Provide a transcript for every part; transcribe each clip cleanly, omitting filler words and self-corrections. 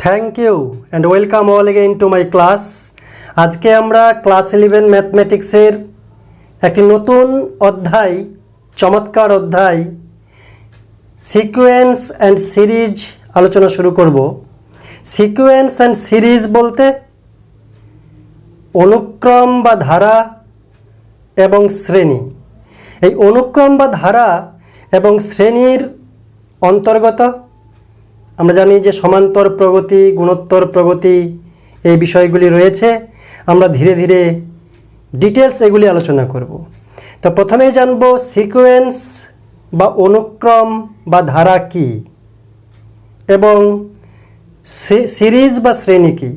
Thank you and welcome all again to my class. আজকে আমরা class 11 ম্যাথমেটিক্সের একটি নতুন অধ্যায়, চমৎকার অধ্যায় সিকোয়েন্স অ্যান্ড সিরিজ আলোচনা শুরু করব। সিকোয়েন্স অ্যান্ড সিরিজ বলতে অনুক্রম বা ধারা এবং শ্রেণী। এই অনুক্রম বা ধারা এবং শ্রেণীর অন্তর্গত আমরা জানি যে সমান্তর প্রগতি, গুণোত্তর প্রগতি এই বিষয়গুলি রয়েছে। আমরা ধীরে ধীরে ডিটেলস এগুলি আলোচনা করব। তো প্রথমেই জানব সিকোয়েন্স বা অনুক্রম বা ধারা কি এবং সিরিজ বা শ্রেণী কি।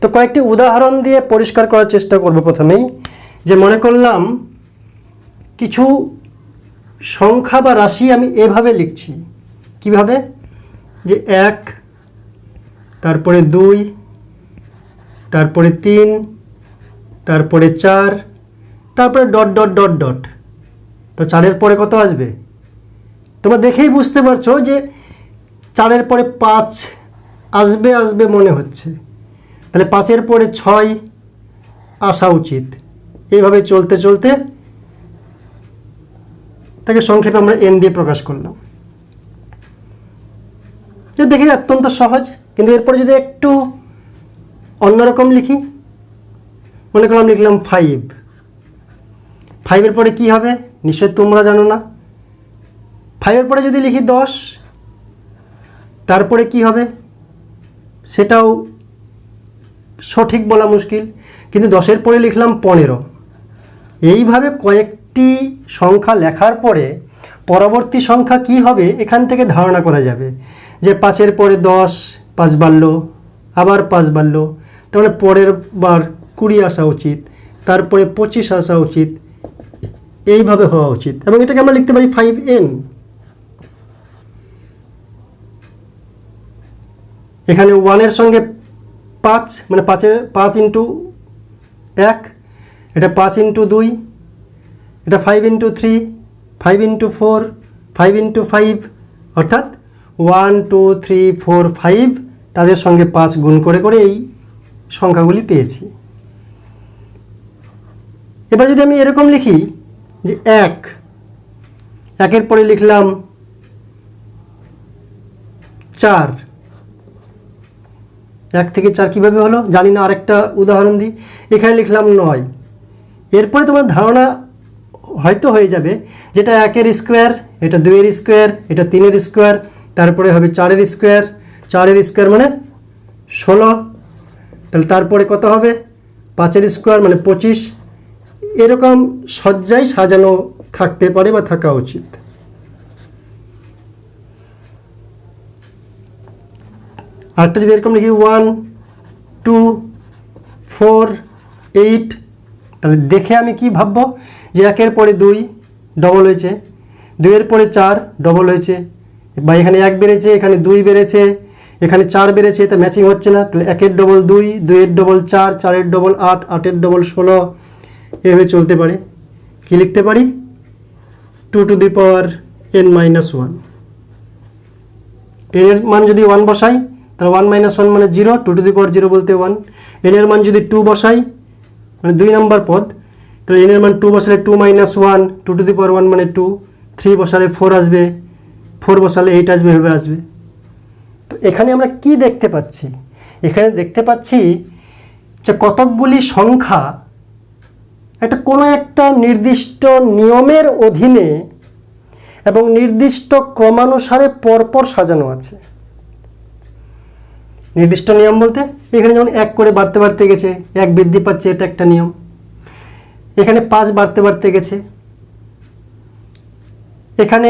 তো কয়েকটি উদাহরণ দিয়ে পরিষ্কার করার চেষ্টা করব। প্রথমেই যে মনে করলাম কিছু সংখ্যা বা রাশি আমি এভাবে লিখছি। কিভাবে? যে 1, তারপরে 2, তারপরে 3, তারপরে 4, তারপরে ডট ডট ডট ডট। তো 4-এর পরে কত আসবে? তোমরা দেখেই বুঝতে পারছো যে 4-এর পরে 5 আসবে মনে হচ্ছে। তাহলে 5-এর পরে 6 আসা উচিত। এইভাবে চলতে চলতে তাকে সংক্ষেপে আমরা n দিয়ে প্রকাশ করলাম। দেখি অত্যন্ত সহজ, কিন্তু এরপরে যদি একটু অন্যরকম লিখি, মনে করলাম লিখলাম 5। 5-এর পরে কি হবে নিশ্চয়ই তোমরা জানো না। 5-এর পরে যদি লিখি 10, তারপরে কি হবে সেটাও সঠিক বলা মুশকিল, কিন্তু 10-এর পরে লিখলাম 15। এইভাবে কয়েকটি সংখ্যা লেখার পরে পরবর্তী সংখ্যা কি হবে এখান থেকে ধারণা করা যাবে। যে 5-এর পরে 10, 5 বাড়লো, আবার 5 বাড়লো, তাহলে পরের বার 20 আসা উচিত, তারপরে 25 আসা উচিত, এইভাবে হওয়া উচিত। এবং এটাকে আমরা লিখতে পারি 5n। এখানে 1-এর সঙ্গে 5, মানে 5 ইন্টু 1, এটা 5 ইন্টু 2, এটা 5 ইন্টু 3, 5 ইন্টু 4, 5 ইন্টু 5, অর্থাৎ 1, 2, 3, 4, 5 তাদের সঙ্গে 5 গুণ করে করে এই সংখ্যাগুলি পেয়েছি। এবার যদি আমি এরকম লিখি যে 1-এর পরে লিখলাম 4, 1 থেকে 4 কীভাবে হলো জানি না। আরেকটা উদাহরণ দিই, এখানে লিখলাম 9। এরপরে তোমার ধারণা হয়তো হয়ে যাবে যেটা 1-এর স্কোয়ার, এটা 2-এর স্কোয়ার, এটা 3-এর স্কোয়ার, তারপরে হবে 4-এর স্কোয়ার। 4-এর স্কোয়ার মানে 16, তাহলে তারপরে কত হবে 5-এর স্কোয়ার মানে 25। এরকম সজ্জায় সাজানো থাকতে পারে বা থাকা উচিত। আরেকটা যদি এরকম লিখি 1, 2, 4, 8, তাহলে দেখে আমি কি ভাববো যে 1-এর পরে 2 ডবল হয়েছে, 2-এর পরে 4 ডবল হয়েছে, বা এখানে 1 বেড়েছে, এখানে 2 বেড়েছে, এখানে 4 বেড়েছে, তা ম্যাচিং হচ্ছে না। তাহলে 1-এর ডবল 2, 2-এর ডবল 4, 4-এর ডবল 8, 8-এর ডবল 16, এভাবে চলতে পারে। কি লিখতে পারি 2 to the power n minus 1। এর মান যদি 1 বসাই তাহলে 1 মাইনাস 1 মানে 0, 2 টু দি পাওয়ার 0 বলতে 1। এর মান যদি 2 বসাই মানে 2 নম্বর পদ, তাহলে এর মান 2 বসালে 2 মাইনাস 1, 2 টু দি পাওয়ার 1 মানে 2, 3 বসালে 4 আসবে, 4 বসালে 8 আসবে, এভাবে আসবে। তো এখানে আমরা কি দেখতে পাচ্ছি? এখানে দেখতে পাচ্ছি যে কতকগুলি সংখ্যা কোনো একটা নির্দিষ্ট নিয়মের অধীনে এবং নির্দিষ্ট ক্রমানুসারে পরপর সাজানো আছে। নির্দিষ্ট নিয়ম বলতে এখানে যেমন 1 করে বাড়তে বাড়তে গেছে, 1 বৃদ্ধি পাচ্ছে, এটা একটা নিয়ম। এখানে 5 বাড়তে বাড়তে গেছে, এখানে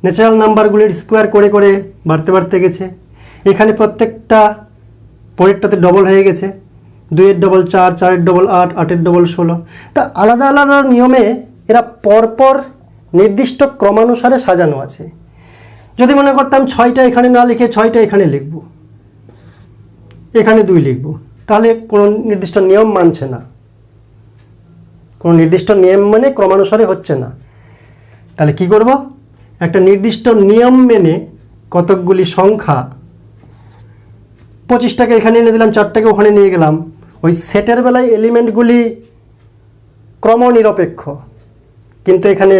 ন্যাচারাল নাম্বারগুলির স্কোয়ার করে করে বাড়তে বাড়তে গেছে, এখানে প্রত্যেকটা পরেরটাতে ডবল হয়ে গেছে, 2-এর ডবল 4, 4-এর ডবল 8, 8-এর ডবল 16। তা আলাদা আলাদা নিয়মে এরা পরপর নির্দিষ্ট ক্রমানুসারে সাজানো আছে। যদি মনে করতাম 6টা এখানে না লিখে 6টা এখানে লিখব, এখানে 2 লিখব, তাহলে কোনো নির্দিষ্ট নিয়ম মানছে না। কোনো নির্দিষ্ট নিয়ম মানে ক্রমানুসারে হচ্ছে না। তাহলে কি করব? একটা নির্দিষ্ট নিয়ম মেনে কতকগুলি সংখ্যা 25টাকে এখানে এনে দিলাম, 4টাকে ওখানে নিয়ে গেলাম, ওই সেটের বেলায় এলিমেন্টগুলি ক্রমনিরপেক্ষ, কিন্তু এখানে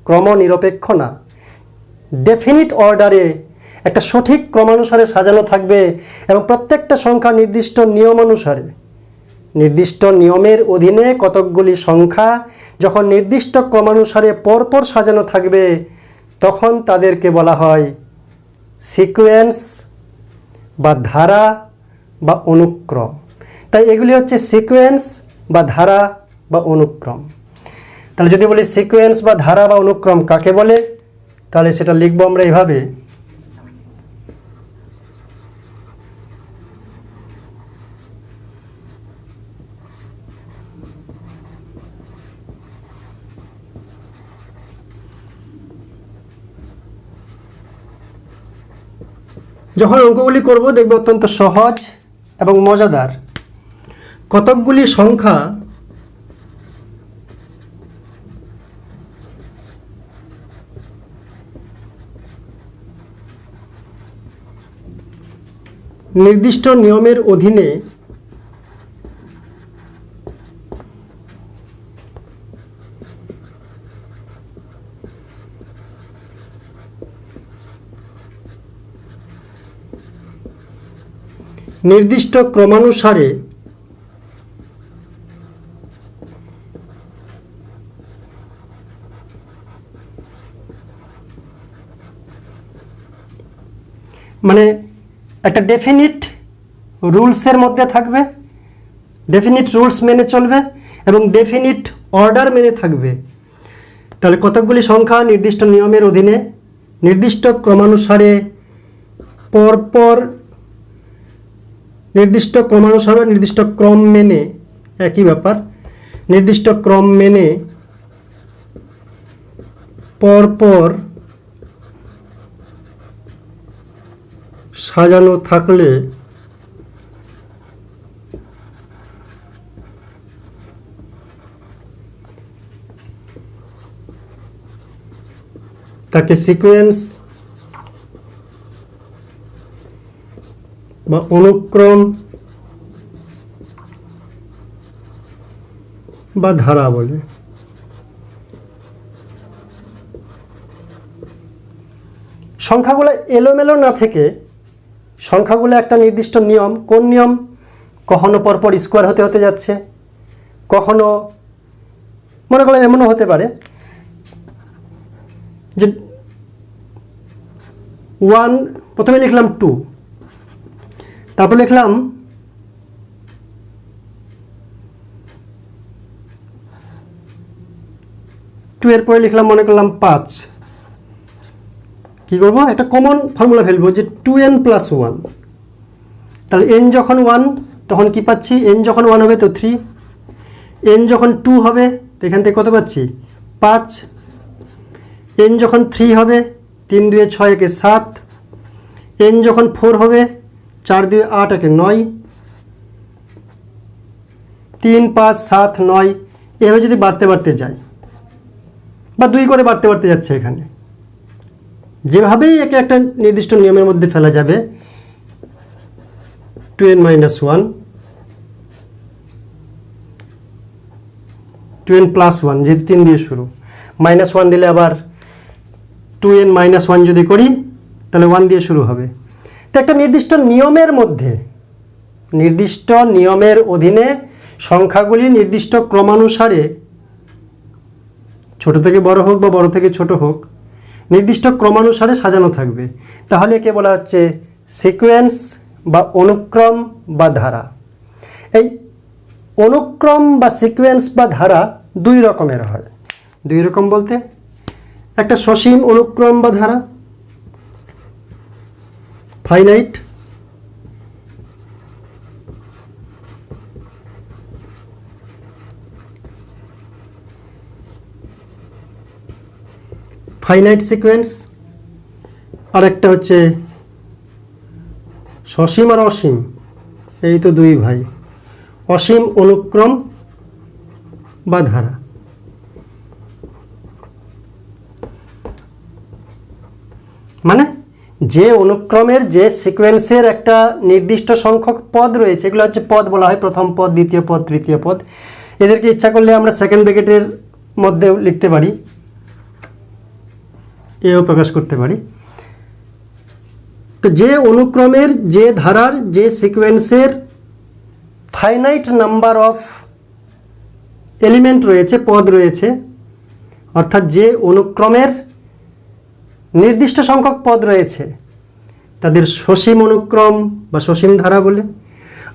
ক্রমনিরপেক্ষ না, ডেফিনিট অর্ডারে একটা সঠিক ক্রমানুসারে সাজানো থাকবে এবং প্রত্যেকটা সংখ্যা নির্দিষ্ট নিয়ম অনুসারে, নির্দিষ্ট নিয়মের অধীনে কতকগুলি সংখ্যা যখন নির্দিষ্ট ক্রমানুসারে পরপর সাজানো থাকবে তখন তাদেরকে বলা হয় সিকোয়েন্স বা ধারা বা অনুক্রম। তাই এগুলি হচ্ছে সিকোয়েন্স বা ধারা বা অনুক্রম। তাহলে যদি বলি সিকোয়েন্স বা ধারা বা অনুক্রম কাকে বলে, তাহলে সেটা লিখবো আমরা এইভাবে, যখন অঙ্কগুলি করব দেখবে অত্যন্ত সহজ এবং মজাদার। কতকগুলি সংখ্যা নির্দিষ্ট নিয়মের অধীনে নির্দিষ্ট ক্রমানুসারে মানে একটা ডেফিনিট রুলসের মধ্যে থাকবে, ডেফিনিট রুলস মেনে চলবে এবং ডেফিনিট অর্ডার মেনে থাকবে। তাহলে কতকগুলি সংখ্যা নির্দিষ্ট নিয়মের অধীনে নির্দিষ্ট ক্রমানুসারে পরপর নির্দিষ্ট ক্রমানুসারে নির্দিষ্ট ক্রম মেনে, একই ব্যাপার, নির্দিষ্ট ক্রম মেনে পরপর সাজানো থাকলে তাকে সিকোয়েন্স বা অনুক্রম বা ধারা বলে। সংখ্যাগুলো এলোমেলো না থেকে সংখ্যাগুলো একটা নির্দিষ্ট নিয়ম, কোন নিয়ম, কখনো পরপর স্কোয়ার হতে হতে যাচ্ছে, কখনো মনে করো এমনও হতে পারে যে 1 প্রথমে লিখলাম 2, তারপর লিখলাম 2 এর পরে লিখলাম মনে করলাম 5। কি করব, একটা কমন ফর্মুলা ফেলবো যে 2n + 1। তাহলে n যখন 1 তখন কি পাচ্ছি, n যখন 1 হবে তো 3, n যখন 2 হবে তো এখান থেকে কত পাচ্ছি 5, n যখন 3 হবে 3 2 6 1 7, n যখন 4 হবে 4 2 8 1 9, 3 5 7 9, এভাবে যদি বাড়তে বাড়তে যায় বা 2 করে বাড়তে বাড়তে যাচ্ছে, এখানে যেভাবেই একে একটা নির্দিষ্ট নিয়মের মধ্যে ফেলা যাবে, 2n - 1, 2n + 1 যেহেতু 3 দিয়ে শুরু, -1 দিলে আবার 2n - 1 যদি করি তাহলে 1 দিয়ে শুরু হবে। তো একটা নির্দিষ্ট নিয়মের মধ্যে, নির্দিষ্ট নিয়মের অধীনে সংখ্যাগুলি নির্দিষ্ট ক্রমানুসারে, ছোট থেকে বড় হোক বা বড় থেকে ছোট হোক, নির্দিষ্ট ক্রমানুসারে সাজানো থাকবে। তাহলে একে বলা হচ্ছে সিকোয়েন্স বা অনুক্রম বা ধারা। এই অনুক্রম বা সিকোয়েন্স বা ধারা 2 রকমের হয়। 2 রকম বলতে একটা সসীম অনুক্রম বা ধারা, ফাইনাইট, ফাইনাইট সিকোয়েন্স, আর একটা হচ্ছে সসীম আর অসীম, এই তো 2 ভাই, অসীম অনুক্রম বা ধারা। মানে যে অনুক্রমের যে সিকোয়েন্সের একটা নির্দিষ্ট সংখ্যক পদ রয়েছে, এগুলো হচ্ছে পদ বলা হয়, প্রথম পদ, দ্বিতীয় পদ, তৃতীয় পদ। এদেরকে ইচ্ছা করলে আমরা সেকেন্ড ব্র্যাকেটের মধ্যেও লিখতে পারি, এও প্রকাশ করতে পারি। তো যে অনুক্রমের, যে ধারার, যে সিকোয়েন্সের ফাইনাইট নাম্বার অফ এলিমেন্ট রয়েছে, পদ রয়েছে, অর্থাৎ যে অনুক্রমের নির্দিষ্ট সংখ্যক পদ রয়েছে তাদের সসীম অনুক্রম বা সসীম ধারা বলে।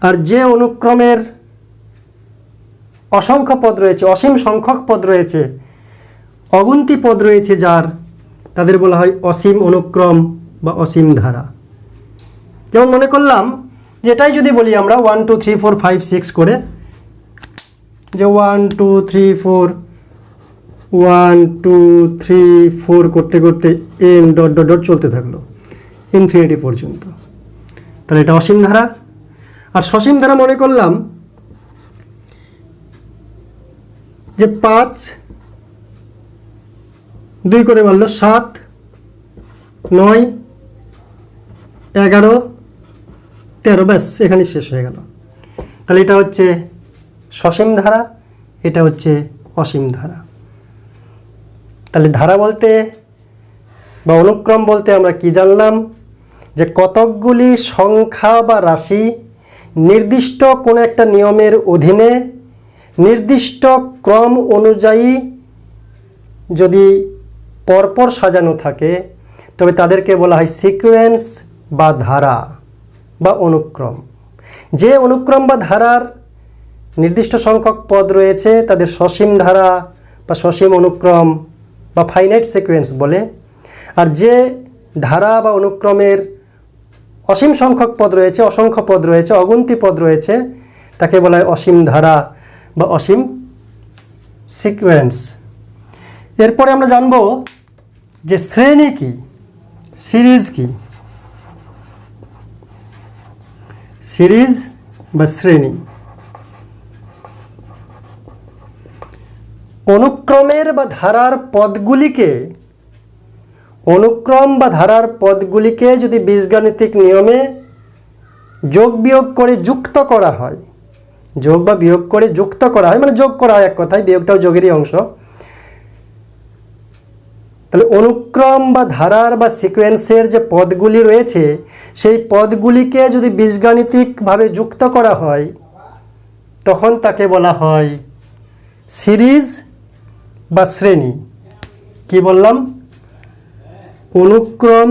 আর যে অনুক্রমের অসংখ্য পদ রয়েছে, অসীম সংখ্যক পদ রয়েছে, অগুন্তি পদ রয়েছে যার, তাদের বলা হয় অসীম অনুক্রম বা অসীম ধারা। যেমন মনে করলাম যেটাই যদি বলি আমরা 1 2 3 4 5 6 করে, যে 1 2 3 4 1 2 3 4 করতে করতে n ডট ডট ডট চলতে থাকলো ইনফিনিটি পর্যন্ত, তাহলে এটা অসীম ধারা। আর সসীম ধারা মনে করলাম যে 5 2 করে বাড়লো 7 9 11 13, ব্যাস এখানে শেষ হয়ে গেল। তাহলে এটা হচ্ছে সসীম ধারা, এটা হচ্ছে অসীম ধারা। তাহলে ধারা বলতে বা অনুক্রম বলতে আমরা কি জানলাম, যে কতকগুলি সংখ্যা বা রাশি নির্দিষ্ট কোনো একটা নিয়মের অধীনে নির্দিষ্ট ক্রম অনুযায়ী যদি পরপর সাজানো থাকে তবে তাদেরকে বলা হয় সিকোয়েন্স বা ধারা বা অনুক্রম। যে অনুক্রম বা ধারার নির্দিষ্ট সংখ্যক পদ রয়েছে তাদের সসীম ধারা বা সসীম অনুক্রম বা ফাইনাইট সিকোয়েন্স বলে। আর যে ধারা বা অনুক্রমের অসীম সংখ্যক পদ রয়েছে, অসংখ্য পদ রয়েছে, অগুন্তি পদ রয়েছে, তাকে বলা হয় অসীম ধারা বা অসীম সিকোয়েন্স। এরপরে আমরা জানব যে শ্রেণী কি, সিরিজ কি। সিরিজ বা শ্রেণী অনুক্রমের বা ধারার পদগুলিকে, অনুক্রম বা ধারার পদগুলিকে যদি বীজগাণিতিক নিয়মে যোগ বিয়োগ করে যুক্ত করা হয়, যোগ বা বিয়োগ করে যুক্ত করা হয়, মানে যোগ করা হয় এক কথায়, বিয়োগটাও যোগেরই অংশ। তাহলে অনুক্রম বা ধারার বা সিকোয়েন্সের যে পদগুলি রয়েছে সেই পদগুলিকে যদি বীজগাণিতিকভাবে যুক্ত করা হয় তখন তাকে বলা হয় সিরিজ বা শ্রেণী। কি বললাম? অনুক্রম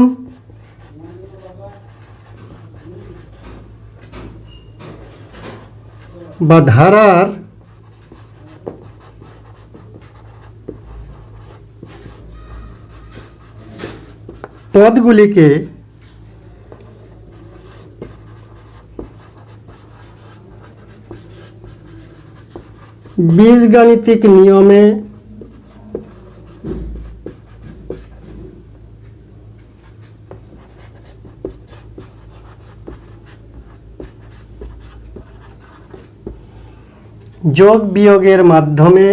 বা ধারার পদগুলিকে বীজগাণিতিক নিয়মে যোগ বিয়োগের মাধ্যমে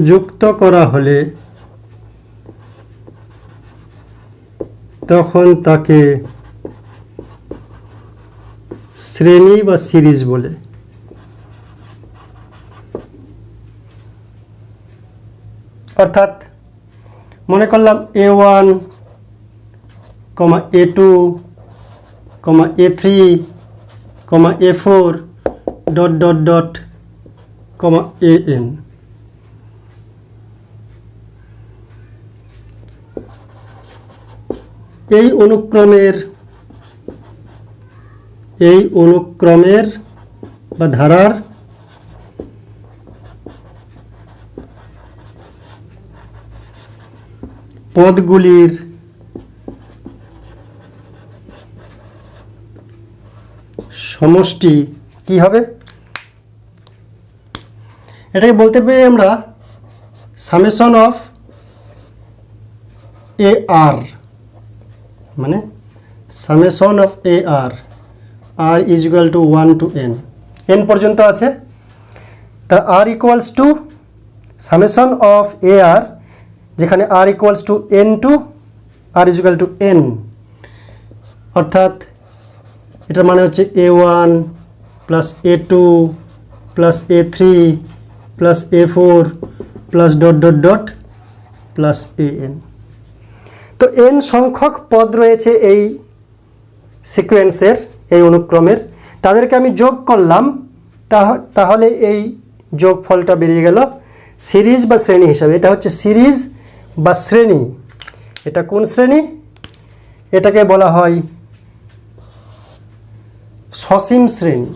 যুক্ত করা হলে তখন তাকে শ্রেণী বা সিরিজ বলে। অর্থাৎ মনে করলাম A1, A2, A3, A4 dot dot dot AN। এই অনুক্রমের বা ধারার পদগুলির সমষ্টি কি হবে? এটাকে বলতে পারি আমরা সামেশন অফ AR, মানে summation of AR, R is equal to 1 to N, N পর্যন্ত আছে। তা আর equals to summation of A R, যেখানে R equals to N to R is equal to N, অর্থাৎ এটার মানে হচ্ছে A1 plus A2 plus A3 plus A4 plus dot dot dot plus AN। তো n সংখ্যক পদ রয়েছে এই সিকোয়েন্সের, এই অনুক্রমের, তাদেরকে আমি যোগ করলাম, তাহলে এই যোগফলটা বেরিয়ে গেল সিরিজ বা শ্রেণী হিসাবে। এটা হচ্ছে সিরিজ বা শ্রেণী। এটা কোন শ্রেণী? এটাকে বলা হয় সসীম শ্রেণী।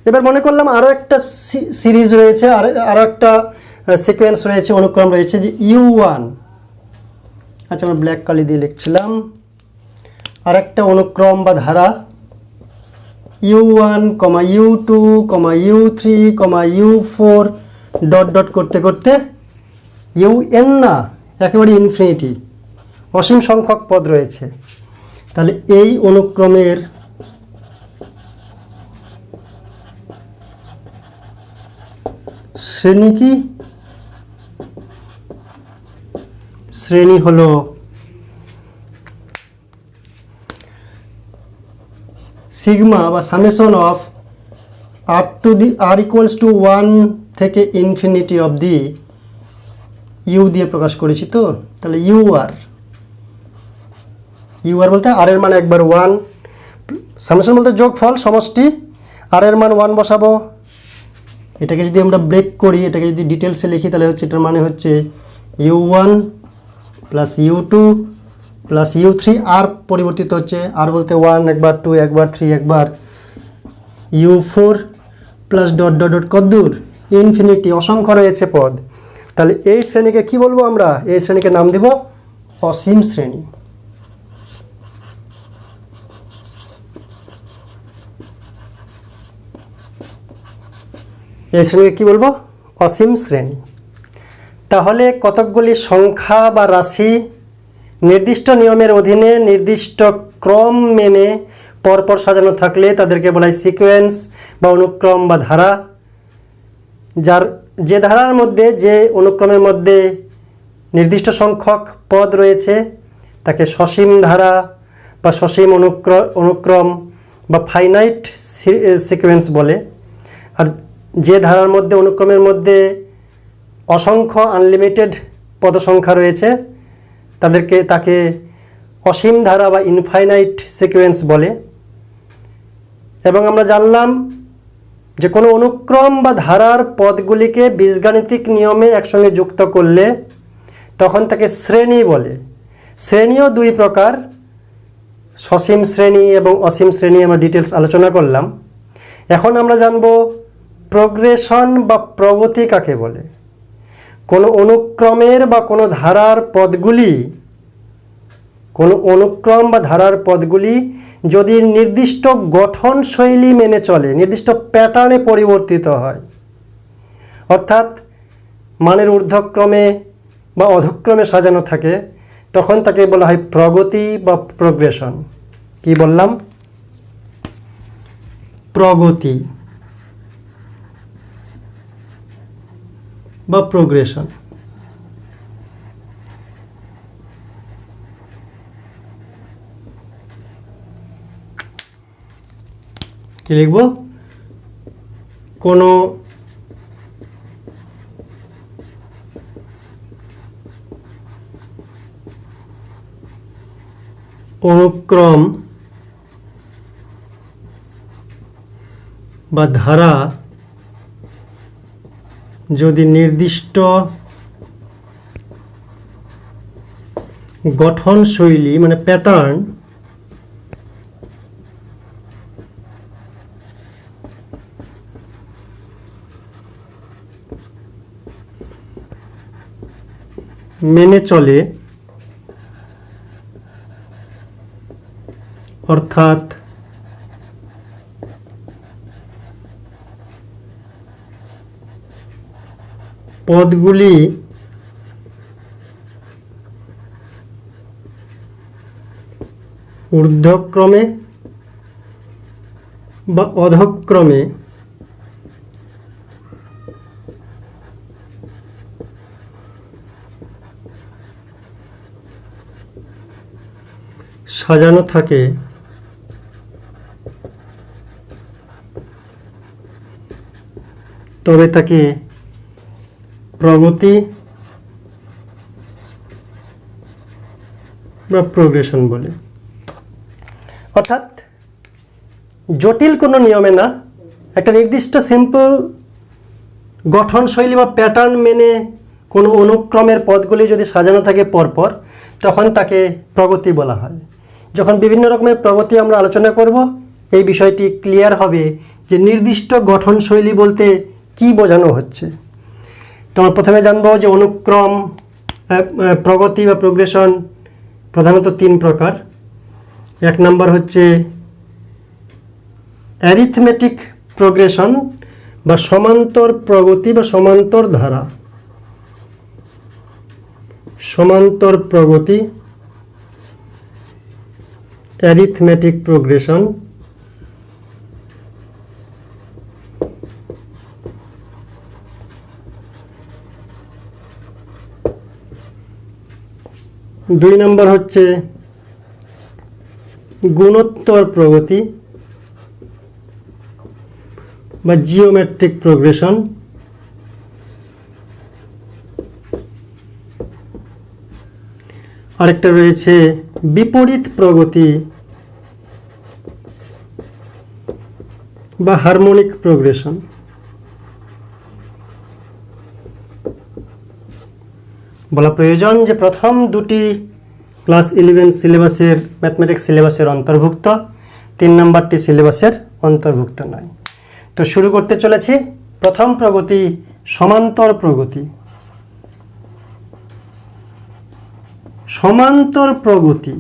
এবার মনে করলাম আরও একটা সিরিজ রয়েছে, আরও একটা সিকোয়েন্স রয়েছে, অনুক্রম রয়েছে যে U1। আচ্ছা, আমরা ব্ল্যাক কালি দিয়ে লিখছিলাম। আর একটা অনুক্রম বা ধারা U1, U2, U3, U4 dot dot করতে করতে UN না, একেবারে ইনফিনিটি, অসীম সংখ্যক পদ রয়েছে। তাহলে এই অনুক্রমের শ্রেণী কি? শ্রেণী হলো সিগমা বা summation of r to the r equals to 1 থেকে ইনফিনিটি অফ দি ইউ দিয়ে প্রকাশ করেছি। তো তাহলে ইউআর বলতে আর এর মান একবার 1, সামেশন বলতে যোগফল সমষ্টি, আর এর মান 1 বসাবো। এটাকে যদি আমরা ব্রেক করি, এটাকে যদি ডিটেলসে লিখি, তাহলে হচ্ছে এটার মানে হচ্ছে U1 plus U2 plus U3, আর পরিবর্তিত হচ্ছে, আর বলতে 1 একবার, 2 একবার, 3 একবার, U4 plus dot dot dot কদ্দূর ইনফিনিটি, অসংখ্য রয়েছে পদ। তাহলে এই শ্রেণীকে কি বলবো আমরা? এই শ্রেণীকে নাম দেব অসীম শ্রেণী। এই শ্রেণীকে কি বলবো? অসীম শ্রেণী। তাহলে কতকগুলি সংখ্যা বা রাশি নির্দিষ্ট নিয়মের অধীনে নির্দিষ্ট ক্রম মেনে পরপর সাজানো থাকলে তাদেরকে বলা হয় সিকোয়েন্স বা অনুক্রম বা ধারা। যে ধারার মধ্যে, যে অনুক্রমের মধ্যে নির্দিষ্ট সংখ্যক পদ রয়েছে তাকে সসীম ধারা বা সসীম অনুক্রম বা ফাইনাইট সিকোয়েন্স বলে। আর যে ধারার মধ্যে, অনুক্রমের মধ্যে অসংখ্য আনলিমিটেড পদসংখ্যা রয়েছে তাকে অসীম ধারা বা ইনফাইনাইট সিকোয়েন্স বলে। এবং আমরা জানলাম যে কোনো অনুক্রম বা ধারার পদগুলিকে বীজগাণিতিক নিয়মে একসঙ্গে যুক্ত করলে তখন তাকে শ্রেণী বলে। শ্রেণীও দুই প্রকার, সসীম শ্রেণী এবং অসীম শ্রেণী, আমরা ডিটেলস আলোচনা করলাম। এখন আমরা জানব প্রোগ্রেশন বা প্রগতি কাকে বলে। কোনো অনুক্রমের বা কোনো ধারার পদগুলি, কোনো অনুক্রম বা ধারার পদগুলি যদি নির্দিষ্ট গঠন শৈলী মেনে চলে, নির্দিষ্ট প্যাটার্নে পরিবর্তিত হয়, অর্থাৎ মানের ঊর্ধ্বক্রমে বা অধক্রমে সাজানো থাকে, তখন তাকে বলা হয় প্রগতি বা প্রোগ্রেশন। কি বললাম? প্রগতি বা প্রোগ্রেশন। কি লিখব? কোনো অনুক্রম বা ধারা যদি নির্দিষ্ট গঠন শৈলী মানে প্যাটার্ন মেনে চলে, অর্থাৎ পদগুলি ঊর্ধ্বক্রমে বা অধক্রমে সাজানো থাকে তবে তাকে প্রগতি বা প্রোগ্রেশন বলে। অর্থাৎ জটিল কোনো নিয়মে না, একটা নির্দিষ্ট সিম্পল গঠনশৈলী বা প্যাটার্ন মেনে কোনো অনুক্রমের পদগুলি যদি সাজানো থাকে পরপর, তখন তাকে প্রগতি বলা হয়। যখন বিভিন্ন রকমের প্রগতি আমরা আলোচনা করব, এই বিষয়টি ক্লিয়ার হবে যে নির্দিষ্ট গঠনশৈলী বলতে কি বোঝানো হচ্ছে। তো আমরা প্রথমে জানবো যে অনুক্রম প্রগতি বা প্রোগ্রেশন প্রধানত 3 প্রকার। 1 নম্বর হচ্ছে অ্যারিথমেটিক প্রোগ্রেশন বা সমান্তর প্রগতি বা সমান্তর ধারা। সমান্তর প্রগতি অ্যারিথমেটিক প্রোগ্রেশন। দুই নম্বর হচ্ছে গুণোত্তর প্রগতি বা জিওমেট্রিক প্রোগ্রেশন। আরেকটা রয়েছে বিপরীত প্রগতি বা হারমোনিক প্রোগ্রেশন। বলা প্রয়োজন যে প্রথম দুটি ক্লাস 11 সিলেবাসের ম্যাথমেটিক্স সিলেবাসের অন্তর্ভুক্ত, 3 নম্বরটি সিলেবাসের অন্তর্ভুক্ত নয়। তো শুরু করতে চলেছি। প্রথম প্রগতি সমান্তর প্রগতি। সমান্তর প্রগতি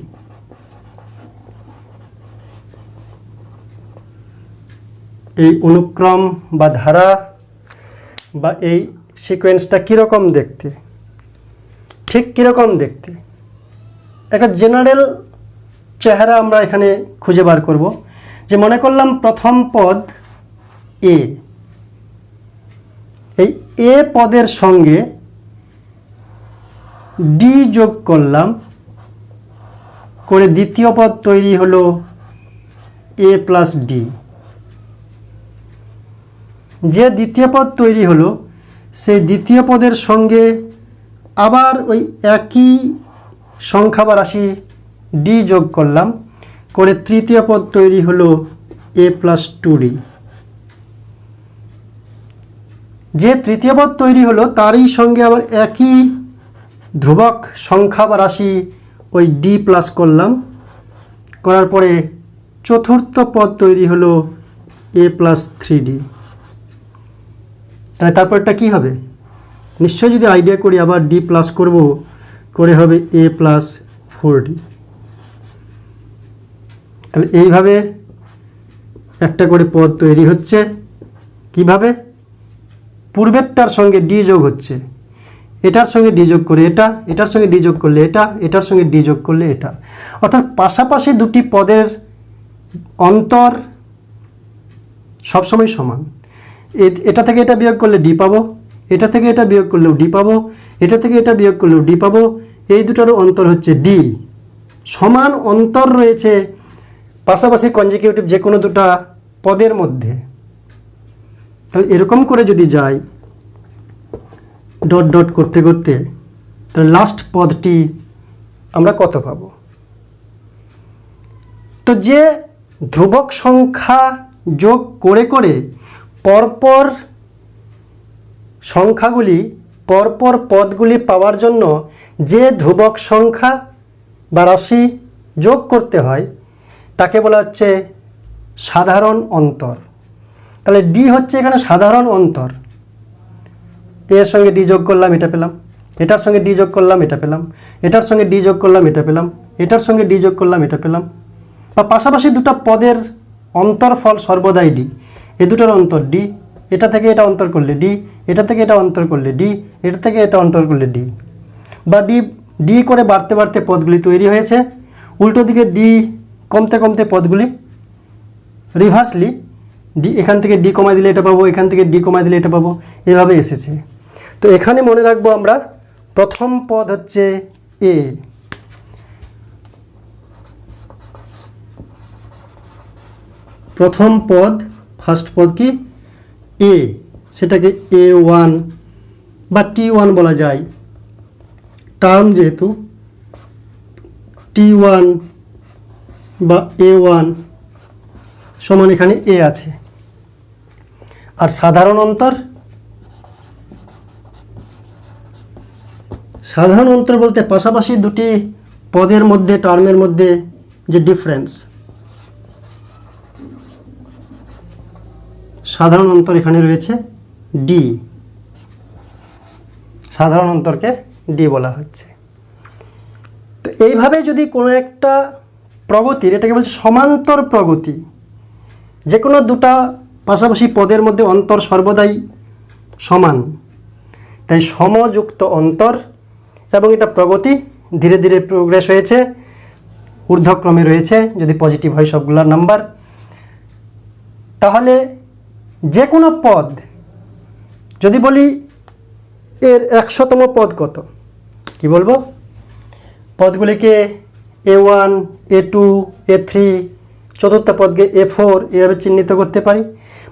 এই অনুক্রম বা ধারা বা এই সিকোয়েন্সটা কীরকম দেখতে, ঠিক কীরকম দেখতে, একটা জেনারেল চেহারা আমরা এখানে খুঁজে বার করব। যে মনে করলাম প্রথম পদ এ, এই এ পদের সঙ্গে ডি যোগ করলাম, করে দ্বিতীয় পদ তৈরি হলো এ প্লাস ডি। যে দ্বিতীয় পদ তৈরি হলো সেই দ্বিতীয় পদের সঙ্গে আবার ওই একই সংখ্যা বা রাশি ডি যোগ করলাম, করে তৃতীয় পদ তৈরি হলো এ প্লাস 2d। যে তৃতীয় পদ তৈরি হলো তারই সঙ্গে আবার একই ধ্রুবক সংখ্যা বা রাশি ওই ডি প্লাস করলাম, করার পরে চতুর্থ পদ তৈরি হলো এ প্লাস 3d। তারপরটা কি হবে? নিশ্চয়ই যদি আইডিয়া করি আবার ডি প্লাস করব, করে হবে এ প্লাস 4d। তাহলে এইভাবে একটা করে পদ তৈরি হচ্ছে। কিভাবে? পূর্বেরটার সঙ্গে ডি যোগ হচ্ছে, এটার সঙ্গে ডি যোগ করে এটা, এটার সঙ্গে ডি যোগ করলে এটা, এটার সঙ্গে ডি যোগ করলে এটা। অর্থাৎ পাশাপাশি দুটি পদের অন্তর সবসময় সমান। এটা থেকে এটা বিয়োগ করলে ডি পাবো, এটা থেকে এটা বিয়োগ করলেও ডি পাবো, এটা থেকে এটা বিয়োগ করলেও ডি পাবো। এই দুটারও অন্তর হচ্ছে ডি। সমান অন্তর রয়েছে পাশাপাশি কনজিকিউটিভ যে কোনো দুটা পদের মধ্যে। তাহলে এরকম করে যদি যাই ডট ডট করতে করতে, তাহলে লাস্ট পদটি আমরা কত পাব? তো যে ধ্রুবক সংখ্যা যোগ করে করে পরপর সংখ্যাগুলি, পরপর পদগুলি পাওয়ার জন্য যে ধ্রুবক সংখ্যা বা রাশি যোগ করতে হয় তাকে বলা হচ্ছে সাধারণ অন্তর। তাহলে ডি হচ্ছে এখানে সাধারণ অন্তর। এর সঙ্গে ডি যোগ করলাম, এটা পেলাম। এটার সঙ্গে ডি যোগ করলাম, এটা পেলাম। এটার সঙ্গে ডি যোগ করলাম, এটা পেলাম। এটার সঙ্গে ডি যোগ করলাম, এটা পেলাম। বা পাশাপাশি দুটো পদের অন্তরফল সর্বদাই ডি। এ দুটোর অন্তর ডি। এটা থেকে এটা অন্তর করলে ডি, এটা থেকে এটা অন্তর করলে ডি, এটা থেকে এটা অন্তর করলে ডি। বা ডি ডি করে বাড়তে বাড়তে পদগুলি তৈরি হয়েছে। উল্টো দিকে ডি কমতে কমতে পদগুলি রিভার্সলি ডি, এখান থেকে ডি কমাই দিলে এটা পাবো, এখান থেকে ডি কমাই দিলে এটা পাবো, এভাবে এসেছে। তো এখানে মনে রাখবো আমরা প্রথম পদ হচ্ছে এ, প্রথম পদ ফার্স্ট পদ কি এ, সেটাকে A1 বা T1 বলা যায়, টার্ম যেহেতু T1 বা A1 সমান এখানে এ আছে। আর সাধারণ অন্তর, সাধারণ অন্তর বলতে পাশাপাশি দুটি পদের মধ্যে টার্মের মধ্যে যে ডিফারেন্স, সাধারণ অন্তর এখানে রয়েছে ডি, সাধারণ অন্তরকে ডি বলা হচ্ছে। তো এইভাবে যদি কোনো একটা প্রগতির, এটাকে বলছে সমান্তর প্রগতি, যে কোনো দুটা পাশাপাশি পদের মধ্যে অন্তর সর্বদাই সমান, তাই সমযুক্ত অন্তর, এবং এটা প্রগতি ধীরে ধীরে প্রোগ্রেস হয়েছে, ঊর্ধ্বক্রমে রয়েছে যদি পজিটিভ হয় সবগুলোর নাম্বার। তাহলে যে কোনো পদ যদি বলি এর 100তম পদ কত, কি বলবো? পদগুলিকে A1, A2, A3, চতুর্থ পদকে A4 এভাবে চিহ্নিত করতে পারি,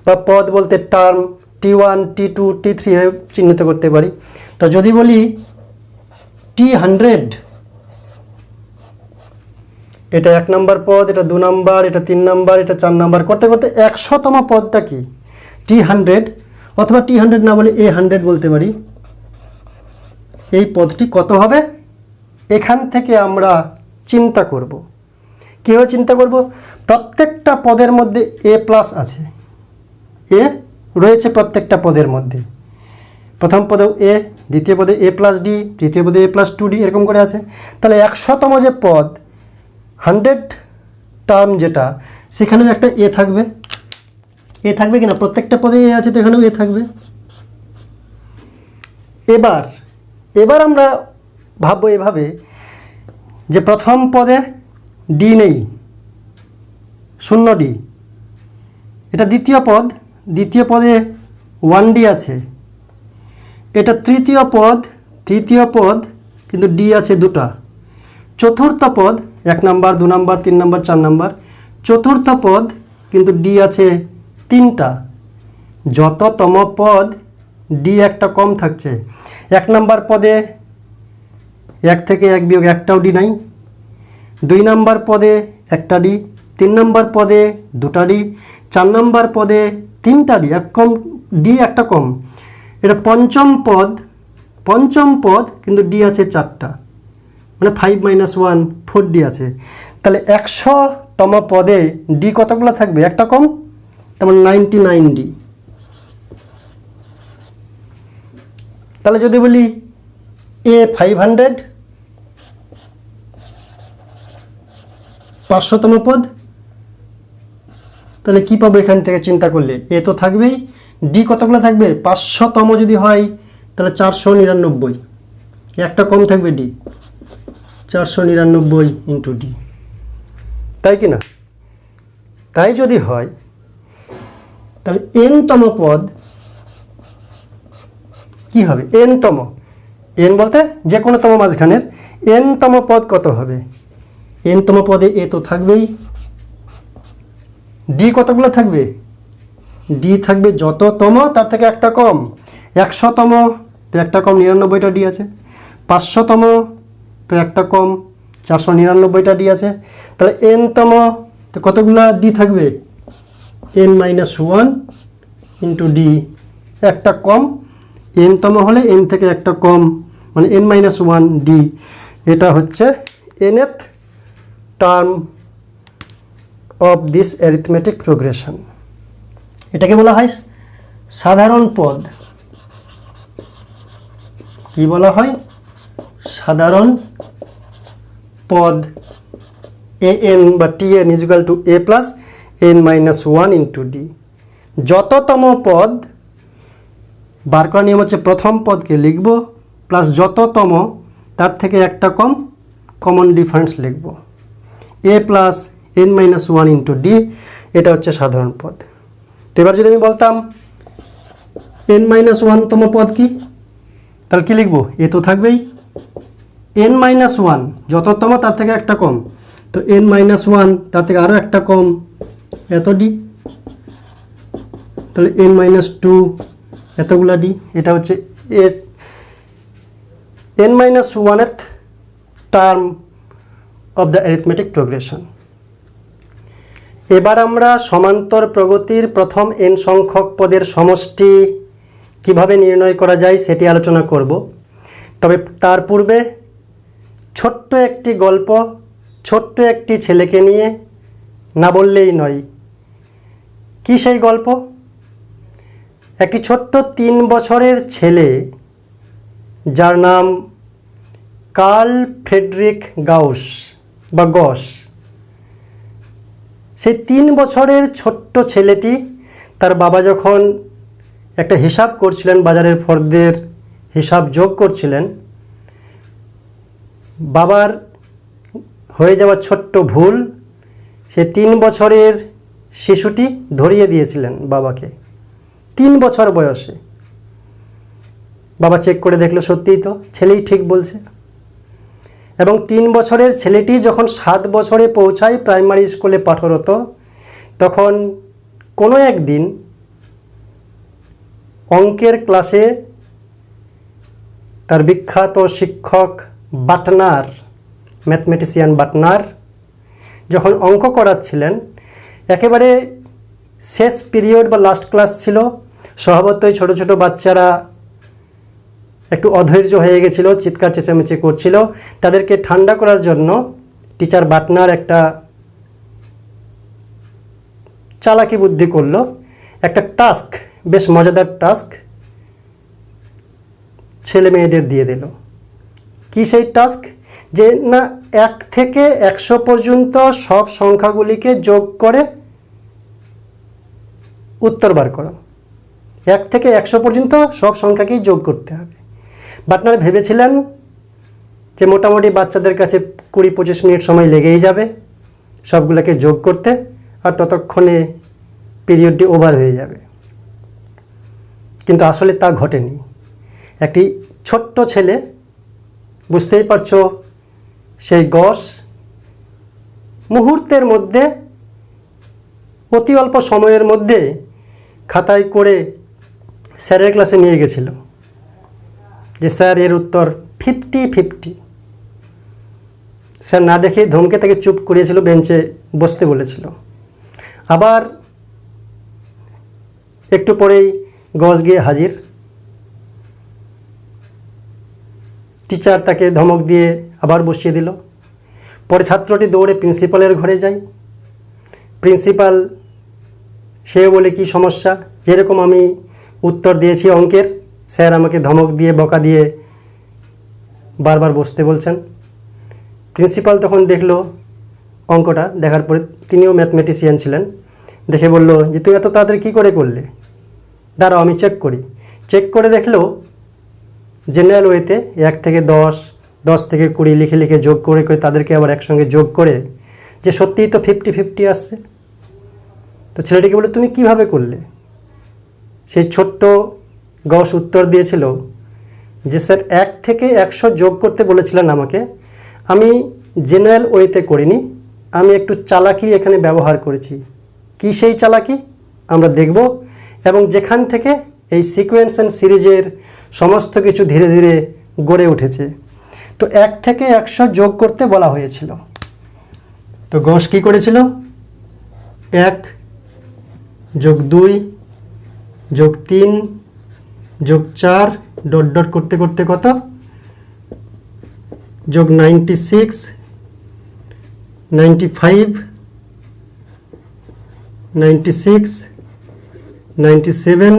বা পদ বলতে টার্ম T1, T2, T3 এভাবে চিহ্নিত করতে পারি। তো যদি বলি T100, এটা 1 নম্বর পদ, এটা 2 নম্বর, এটা 3 নম্বর, এটা 4 নম্বর, করতে করতে 100তম পদটা কি T100, অথবা T100 না বলে A100 বলতে পারি। এই পদটি কত হবে এখান থেকে আমরা চিন্তা করব। কীভাবে চিন্তা করব? প্রত্যেকটা পদের মধ্যে A প্লাস আছে, এ রয়েছে প্রত্যেকটা পদের মধ্যে। প্রথম পদেও এ, দ্বিতীয় পদে A+D, তৃতীয় পদে A+2D, এরকম করে আছে। তাহলে 100তম যে পদ 100 টার্ম যেটা, সেখানেও একটা এ থাকবে, এ থাকবে কিনা? প্রত্যেকটা পদে এ আছে, তো এখানেও এ থাকবে। এবার আমরা ভাববো এভাবে যে প্রথম পদে ডি নেই, 0D, এটা দ্বিতীয় পদ, দ্বিতীয় পদে 1D আছে, এটা তৃতীয় পদ কিন্তু ডি আছে 2টা, চতুর্থ পদ 1 নম্বর, 2 নম্বর, 3 নম্বর, 4 নম্বর, চতুর্থ পদ কিন্তু ডি আছে 3টা। যততম পদ ডি একটা কম থাকছে। 1 নম্বর পদে 1 থেকে 1 বিয়োগ একটাও ডি নাই, 2 নম্বর পদে একটা ডি, 3 নম্বর পদে 2টা ডি, 4 নম্বর পদে 3টা ডি, এক কম, ডি একটা কম। এটা পঞ্চম পদ কিন্তু ডি আছে 4টা, মানে 5 - 1 4D আছে। তাহলে 100তম পদে ডি কতগুলো থাকবে? একটা কম, তেমন 99D। তাহলে যদি বলি A500, 500তম পদ, তাহলে কি পাবো এখান থেকে চিন্তা করলে? এ তো থাকবেই, ডি কতগুলো থাকবে? 500তম যদি হয় তাহলে 499, একটা কম থাকবে ডি, 499 ইন্টু ডি, তাই কি না? তাই যদি হয় তাহলে nতম পদ কি হবে? nতম, n বলতে যে কোনো তম মাঝখানের, nতম পদ কত হবে? nতম পদে এ তো থাকবেই, ডি কতগুলো থাকবে? ডি থাকবে যততম তার থেকে একটা কম। 100তম তো একটা কম, 99টা ডি আছে। 500তম তো একটা কম, 499টা ডি আছে। তাহলে nতম তো কতগুলা ডি থাকবে? n-1 ইন্টু ডি, একটা কম। nতম হলে n থেকে একটা কম, মানে n-1 ডি। এটা হচ্ছে nth term of this arithmetic progression. এটাকে বলা হয় সাধারণ পদ। কি বলা হয়? সাধারণ পদ। an বা tn is equal to a plus n-1 into D. যততম পদ বার করার নিয়ম হচ্ছে প্রথম পদকে লিখব প্লাস যততম তার থেকে একটা কম, কমন ডিফারেন্স লিখব। a plus n minus one into D, এটা হচ্ছে সাধারণ পদ। তো এবার যদি আমি বলতাম n মাইনাস ওয়ানতম পদ কি, তাহলে কী লিখবো? এ তো থাকবেই, n মাইনাস ওয়ান যততম তার থেকে একটা কম, তো n মাইনাস ওয়ান তার থেকে আরও একটা কম, এত ডি, তাহলে n মাইনাস টু এতগুলা ডি। এটা হচ্ছে n minus oneth term of the arithmetic progression. এবার আমরা সমান্তর প্রগতির প্রথম n সংখ্যক পদের সমষ্টি কিভাবে নির্ণয় করা যায় সেটি আলোচনা করব। তবে তার পূর্বে ছোট্ট একটি গল্প, ছোট্ট একটি ছেলেকে নিয়ে না বললেই নয়। কি সেই গল্প? একটি ছোট্ট 3 বছরের ছেলে যার নাম কার্ল ফ্রেডরিক গাউস বা গস। সেই 3 বছরের ছোট্ট ছেলেটি, তার বাবা যখন একটা হিসাব করছিলেন, বাজারের ফর্দের হিসাব যোগ করছিলেন, বাবার হয়ে যাওয়া ছোট্ট ভুল সে 3 বছরের শিশুটি ধরিয়ে দিয়েছিলেন বাবাকে। 3 বছর বয়সে বাবা চেক করে দেখলো সত্যিই তো ছেলেই ঠিক বলছে। এবং 3 বছরের ছেলেটি যখন 7 বছরে পৌঁছায়, প্রাইমারি স্কুলে পাঠরত, তখন কোনো একদিন অঙ্কের ক্লাসে তার বিখ্যাত শিক্ষক বাটনার, ম্যাথমেটিশিয়ান বাটনার যখন অঙ্ক করাচ্ছিলেন, একেবারে শেষ পিরিয়ড বা লাস্ট ক্লাস ছিল, স্বভাবতই ছোট ছোট বাচ্চারা একটু অধৈর্য হয়ে গেছিল, চিৎকার চেঁচামেচি করছিল। তাদেরকে ঠান্ডা করার জন্য টিচার বাটনার একটা চালাকি বুদ্ধি করলো, একটা টাস্ক, বেশ মজাদার টাস্ক ছেলে মেয়েদের দিয়ে দিল। কি সেই টাস্ক? যে না 1 থেকে 100 পর্যন্ত সব সংখ্যাগুলিকে যোগ করে উত্তর বার করো। 1 থেকে 100 পর্যন্ত সব সংখ্যাকেই যোগ করতে হবে। বাটনার ভেবেছিলেন যে মোটামুটি বাচ্চাদের কাছে 20-25 মিনিট সময় লেগেই যাবে সবগুলোকে যোগ করতে, আর ততক্ষণে পিরিয়ডটি ওভার হয়ে যাবে। কিন্তু আসলে তা ঘটেনি। একটি ছোট্ট ছেলে, বুঝতেই পারছো সেই গস, মুহূর্তের মধ্যে, অতি অল্প সময়ের মধ্যে খাতায় করে স্যারের ক্লাসে নিয়ে গেছিল যে স্যার এর উত্তর 50-50। স্যার না দেখে ধমকে তাকে চুপ করিয়েছিল, বেঞ্চে বসতে বলেছিল। আবার একটু পরেই গস গিয়ে হাজির। টিচার তাকে ধমক দিয়ে আবার বসিয়ে দিল। পরে ছাত্রটি দৌড়ে প্রিন্সিপালের ঘরে যায়। প্রিন্সিপাল সে বলে কি সমস্যা, যেরকম আমি উত্তর দিয়েছি অঙ্কের, স্যার আমাকে ধমক দিয়ে বকা দিয়ে বারবার বসতে বলছেন। প্রিন্সিপাল তখন দেখলো অঙ্কটা, দেখার পরে তিনিও ম্যাথমেটিশিয়ান ছিলেন, দেখে বলল যে তুই এত তাড়াতাড়ি কী করে করলে, দাঁড়াও আমি চেক করি। চেক করে দেখলো জেনারেল ওয়েতে 1 থেকে 10, 10 থেকে 20 লিখে লিখে যোগ করে করে তাদেরকে আবার একসঙ্গে যোগ করে যে সত্যিই তো 50-50 আসছে। তো ছেলেটিকে বলে তুমি কিভাবে করলে? সেই ছোট্ট গস উত্তর দিয়েছিল যে স্যার 1 থেকে 100 যোগ করতে বলেছিলেন আমাকে, আমি জেনারেল ওয়েতে করিনি, আমি একটু চালাকি এখানে ব্যবহার করেছি। কি সেই চালাকি আমরা দেখব, এবং যেখান থেকে এই সিকোয়েন্স অ্যান্ড সিরিজের সমস্ত কিছু ধীরে ধীরে গড়ে উঠেছে। তো 1 থেকে 100 যোগ করতে বলা হয়েছিল। তো গস কী করেছিল? 1 যোগ 2 যোগ 3 যোগ 4 ডট ডট করতে করতে কত, যোগ 96, 95, 96, 97,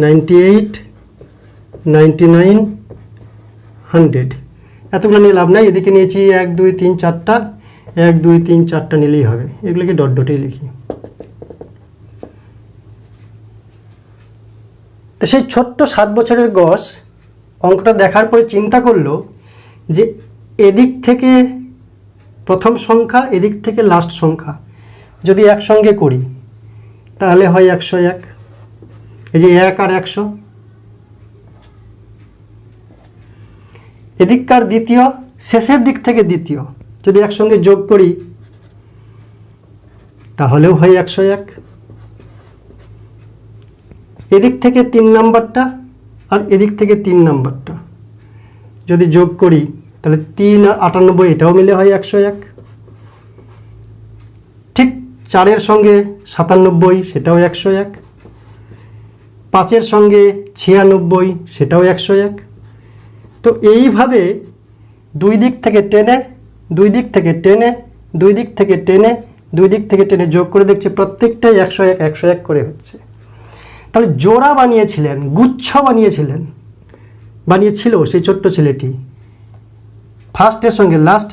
98, 99, 100। এতগুলো নিয়ে লাভ নাই, এদিকে নিয়েছি 1 2 3 4টা, 1 2 3 4টা নিলেই হবে। এগুলোকে ডট ডটেই লিখি। তো সেই ছোট্ট 7 বছরের গস অঙ্কটা দেখার পরে চিন্তা করলো যে এদিক থেকে প্রথম সংখ্যা এদিক থেকে লাস্ট সংখ্যা যদি একসঙ্গে করি তাহলে হয় 101। এই যে 1 আর 100, এদিককার দ্বিতীয় শেষের দিক থেকে দ্বিতীয় যদি একসঙ্গে যোগ করি তাহলেও হয় 101। এদিক থেকে 3 নাম্বারটা আর এদিক থেকে 3 নাম্বারটা যদি যোগ করি তাহলে 3 আর 98 এটাও মিলে হয় 101। ঠিক 4-এর সঙ্গে 97 সেটাও 101, 5-এর সঙ্গে 96 সেটাও 101। তো এইভাবে দুই দিক থেকে টেনে যোগ করে দেখছে প্রত্যেকটাই 101 101 করে হচ্ছে। তাহলে জোড়া বানিয়েছিলেন, গুচ্ছ বানিয়েছিল সেই ছোট্ট ছেলেটি। ফার্স্টের সঙ্গে লাস্ট,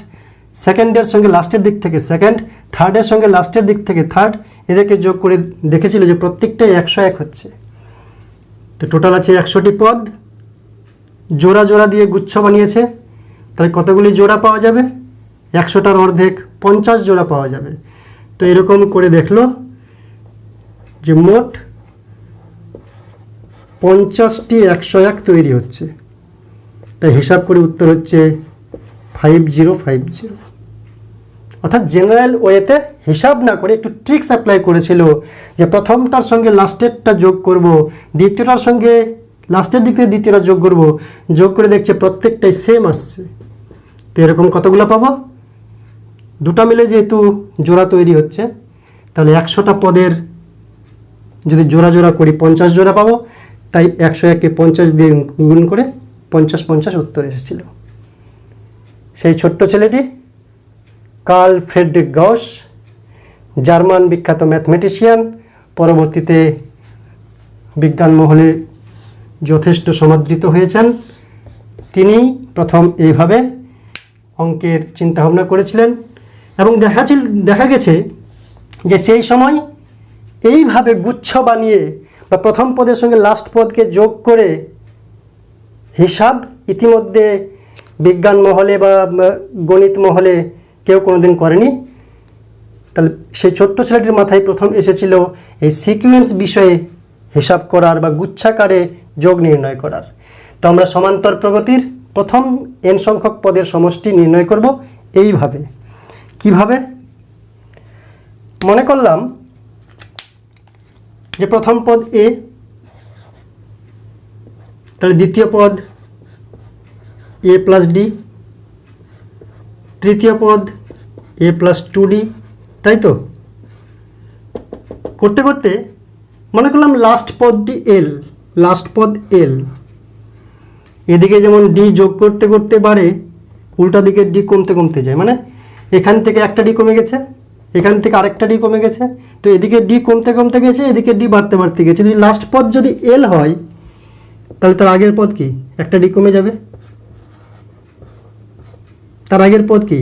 সেকেন্ডের সঙ্গে লাস্টের দিক থেকে সেকেন্ড, থার্ডের সঙ্গে লাস্টের দিক থেকে থার্ড, এদেরকে যোগ করে দেখেছিল যে প্রত্যেকটাই 101 হচ্ছে। তো টোটাল আছে 100টি পদ, জোড়া জোড়া দিয়ে গুচ্ছ বানিয়েছে। তাহলে কতগুলি জোড়া পাওয়া যাবে? 100টার অর্ধেক 50 জোড়া পাওয়া যাবে। তো এরকম করে দেখলো যে মোট 50টি 101 তৈরি হচ্ছে। তাই হিসাব করে উত্তর হচ্ছে 5050। অর্থাৎ জেনারেল ওয়েতে হিসাব না করে একটু ট্রিক্স অ্যাপ্লাই করেছিল যে প্রথমটার সঙ্গে লাস্টেরটা যোগ করব, দ্বিতীয়টার সঙ্গে লাস্টের দিক থেকে দ্বিতীয়টা যোগ করব, যোগ করে দেখছে প্রত্যেকটাই সেম আসছে। তো এরকম কতগুলো পাবো? দুটা মিলে যেহেতু জোড়া তৈরি হচ্ছে, তাহলে 100টা পদের যদি জোড়া জোড়া করি 50 জোড়া পাবো। তাই 101কে 50 দিয়ে গুণ করে 50 উত্তর এসেছিল। সেই ছোট্ট ছেলেটি কার্ল ফ্রেডরিক গাউস, জার্মান বিখ্যাত ম্যাথমেটিশিয়ান, পরবর্তীতে বিজ্ঞান মহলে যথেষ্ট সমাদৃত হয়েছেন। তিনি প্রথম এইভাবে অঙ্কের চিন্তাভাবনা করেছিলেন এবং দেখা গেছে যে সেই সময় এইভাবে গুচ্ছ বানিয়ে বা প্রথম পদের সঙ্গে লাস্ট পদকে যোগ করে হিসাব ইতিমধ্যে বিজ্ঞান মহলে বা গণিত মহলে কেউ কোনোদিন করেনি। তাহলে সেই ছোট্ট ছেলেটির মাথায় প্রথম এসেছিল এই সিকুয়েন্স বিষয়ে হিসাব করার বা গুচ্ছাকারে যোগ নির্ণয় করার। তো আমরা সমান্তর প্রগতির প্রথম n সংখ্যক পদের সমষ্টি নির্ণয় করব এইভাবে। কিভাবে? মনে করলাম যে প্রথম পদ a, তাহলে দ্বিতীয় পদ a প্লাস d, তৃতীয় পদ a প্লাস 2d, তাই তো? করতে করতে মনে করলাম লাস্ট পদটি l, লাস্ট পদ l, এদিকে যেমন d যোগ করতে করতে বাড়ে, উল্টা দিকে d কমতে কমতে যায়। মানে এখান থেকে একটা d কমে গেছে, এখান থেকে আরেকটা d কমে গেছে, তো এদিকে d কমতে কমতে গেছে, এদিকে d বাড়তে বাড়তে গেছে। যদি লাস্ট পদ যদি l হয় তাহলে তার আগের পদ কি? একটা d কমে যাবে। তার আগের পদ কি?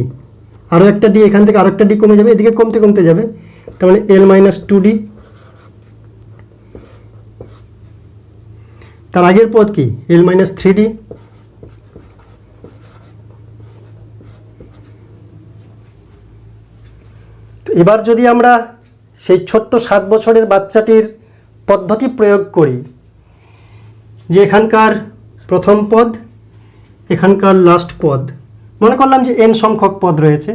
আরও একটা d, এখান থেকে আরেকটা d কমে যাবে, এদিকে কমতে কমতে যাবে। তার মানে l মাইনাস 2d। তার আগের পদ কি? l minus 3d। তো এবার যদি আমরা সেই ছোট্ট 7 বছরের বাচ্চাটির পদ্ধতি প্রয়োগ করি যে এখানকার প্রথম পদ, এখানকার লাস্ট পদ, মনে করলাম যে n সংখ্যক পদ রয়েছে,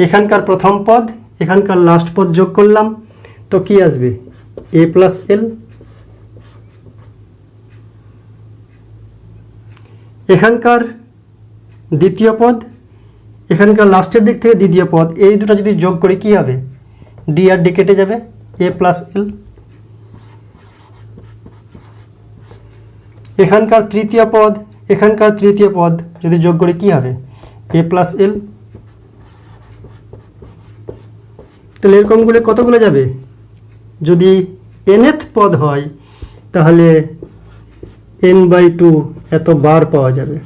এখানকার প্রথম পদ, এখানকার লাস্ট পদ যোগ করলাম, তো কি আসবে? a plus l। এখানকার দ্বিতীয় পদ, এখানকার লাস্টের দিক থেকে দ্বিতীয় পদ, এই দুটো যদি যোগ করি কি হবে? d আর d কেটে যাবে, a প্লাস l। এখানকার তৃতীয় পদ, এখানকার তৃতীয় পদ যদি যোগ করি কি হবে? a plus l। তাহলে এরকমগুলো কতগুলো যাবে? যদি nth পদ হয় তাহলে n/2 এত বার পাওয়া যাবে।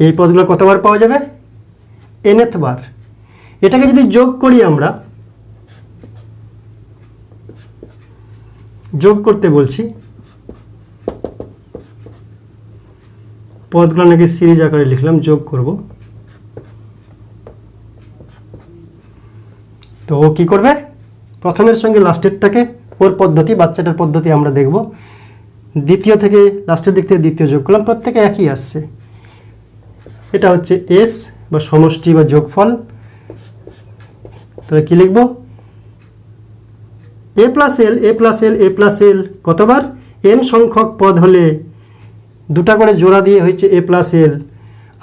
এই পদগুলো কতবার পাওয়া যাবে? nth বার। এটাকে যদি যোগ করি, আমরা যোগ করতে বলছি, পদগুলো নাকি সিরিজ আকারে লিখলাম, যোগ করব। তো ও কী করবে, প্রথমের সঙ্গে লাস্টেরটাকে, ওর পদ্ধতি, বাচ্চাটার পদ্ধতি আমরা দেখব। দ্বিতীয় থেকে লাস্টের দিক থেকে দ্বিতীয় যোগ করলাম, প্রত্যেকে একই আসছে। এটা হচ্ছে এস বা সমষ্টি বা যোগফল। তাহলে কী লিখব, এ প্লাস এল, এ প্লাস এল, এ প্লাস এল কতবার, এন সংখ্যক পদ হলে দুটা করে জোড়া দিয়ে হয়েছে এ প্লাস এল,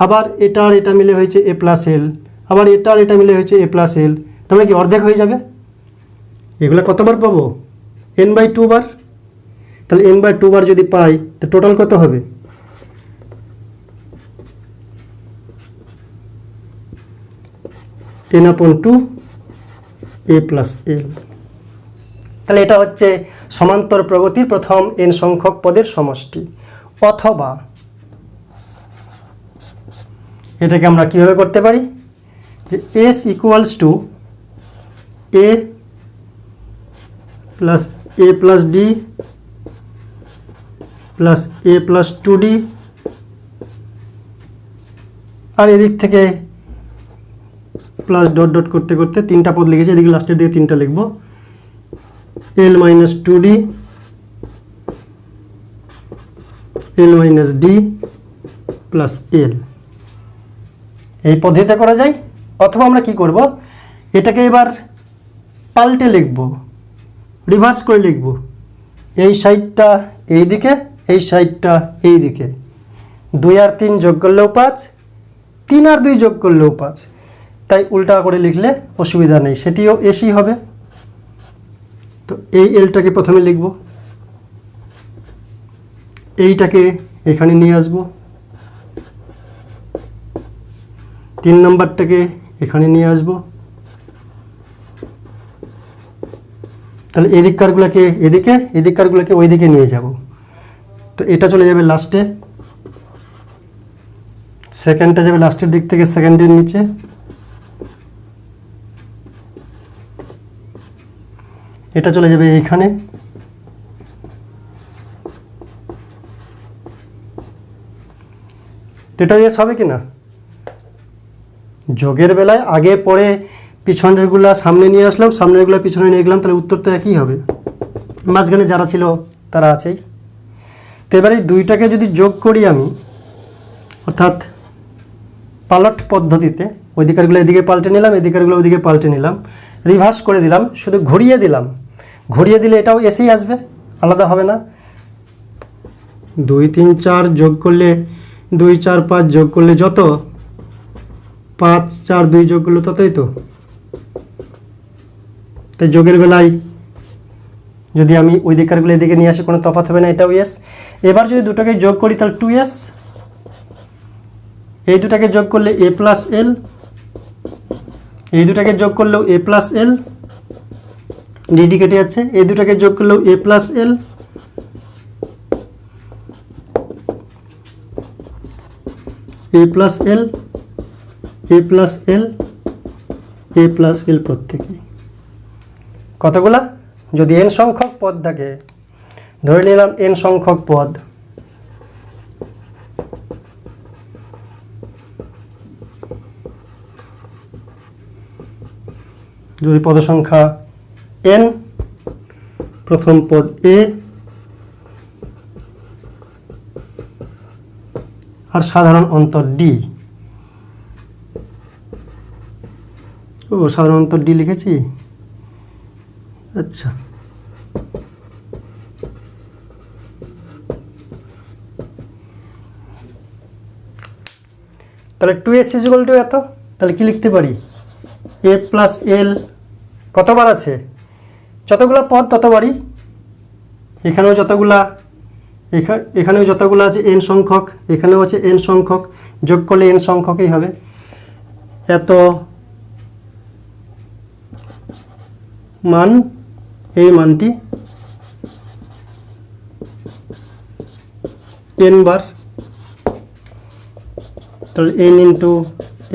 আবার এটা আর এটা মিলে হয়েছে এ প্লাস এল, আবার এটা আর এটা মিলে হয়েছে এ প্লাস এল, তাহলে কি অর্ধেক হয়ে যাবে। এগুলো কতবার পাবো, n/2 বার। তাহলে n/2 বার যদি পাই তো টোটাল কত হবে, n/2 a প্লাস এল। তাহলে এটা হচ্ছে সমান্তর প্রগতির প্রথম n সংখ্যক পদের সমষ্টি। অথবা এটাকে আমরা কীভাবে করতে পারি, যে s equals to a plus a plus D plus a plus 2d, আর এদিক থেকে প্লাস ডট ডট করতে করতে তিনটা পদ লিখেছি, এদিকে লাস্টের দিকে তিনটা লিখব, l minus 2d, l minus D plus l। এই পদ্ধতিতে করা যায়। অথবা আমরা কি করব, এটাকে এবার পাল্টে লিখব, রিভার্স করে লিখব, এই সাইডটা এই দিকে, এই সাইডটা এই দিকে। 2 আর 3 যোগ করলেও 5, 3 আর 2 যোগ করলেও 5, তাই উল্টা করে লিখলে অসুবিধা নেই, সেটিও এসি হবে। তো এই এলটাকে প্রথমে লিখব, এইটাকে এখানে নিয়ে আসব, 3 নম্বরটাকে এখানে নিয়ে আসব। তাহলে এদিককারগুলোকে এদিকে, এদিককারগুলোকে ওই দিকে নিয়ে যাব। তো এটা চলে যাবে লাস্টে, সেকেন্ডটা যাবে লাস্টের দিক থেকে সেকেন্ডের নিচে, এটা চলে যাবে এইখানে, তো এটা এস হবে কি না। যোগের বেলায় আগে পরে পিছনেরগুলা সামনে নিয়ে আসলাম, সামনেরগুলো পিছনে নিয়ে গেলাম, তাহলে উত্তর তো একই হবে, মাঝখানে যারা ছিল তারা আছেই। তো এবারে এই দুইটাকে যদি যোগ করি আমি, অর্থাৎ পালট পদ্ধতিতে, ওই দিকারগুলো এদিকে পাল্টে নিলাম, এদিকারগুলো ওইদিকে পাল্টে নিলাম, রিভার্স করে দিলাম, শুধু ঘুরিয়ে দিলাম, ঘুরিয়ে দিলে এটাও এসেই আসবে, আলাদা হবে না। 2 3 4 যোগ করলে 2 4 5 যোগ করলে যত, 5 4 2 যোগ করলে ততই তো। তাই যোগের বেলায় যদি আমি ওই দিকারগুলো এদিকে নিয়ে আসি কোনো তফাৎ হবে না, এটাও এস। এবার যদি দুটোকে যোগ করি তাহলে 2s, এই দুটাকে যোগ করলে a প্লাস এল, এই দুটাকে যোগ করলেও a প্লাস এল, ডিডি কেটে যাচ্ছে, এই দুটাকে যোগ করলেও a plus L, a plus L, a plus L, a plus L প্রত্যেকে। কতগুলা, যদি n সংখ্যক পদ থাকে, ধরে নিলাম n সংখ্যক পদ, যদি পদ সংখ্যা n, প্রথম পদ a আর সাধারণ অন্তর d। ও সাধারণ অন্তর d লিখেছি, আচ্ছা। তাহলে 2s ইকুয়াল টু এত, তাহলে কি লিখতে পারি, a প্লাস এল কতবার আছে, যতগুলা পদ ততবারই, এখানেও যতগুলা, এখানেও যতগুলো আছে n সংখ্যক, এখানেও আছে n সংখ্যক, যোগ করলে n সংখ্যকই হবে। এত মান, এই মানটি n বার, তাহলে n into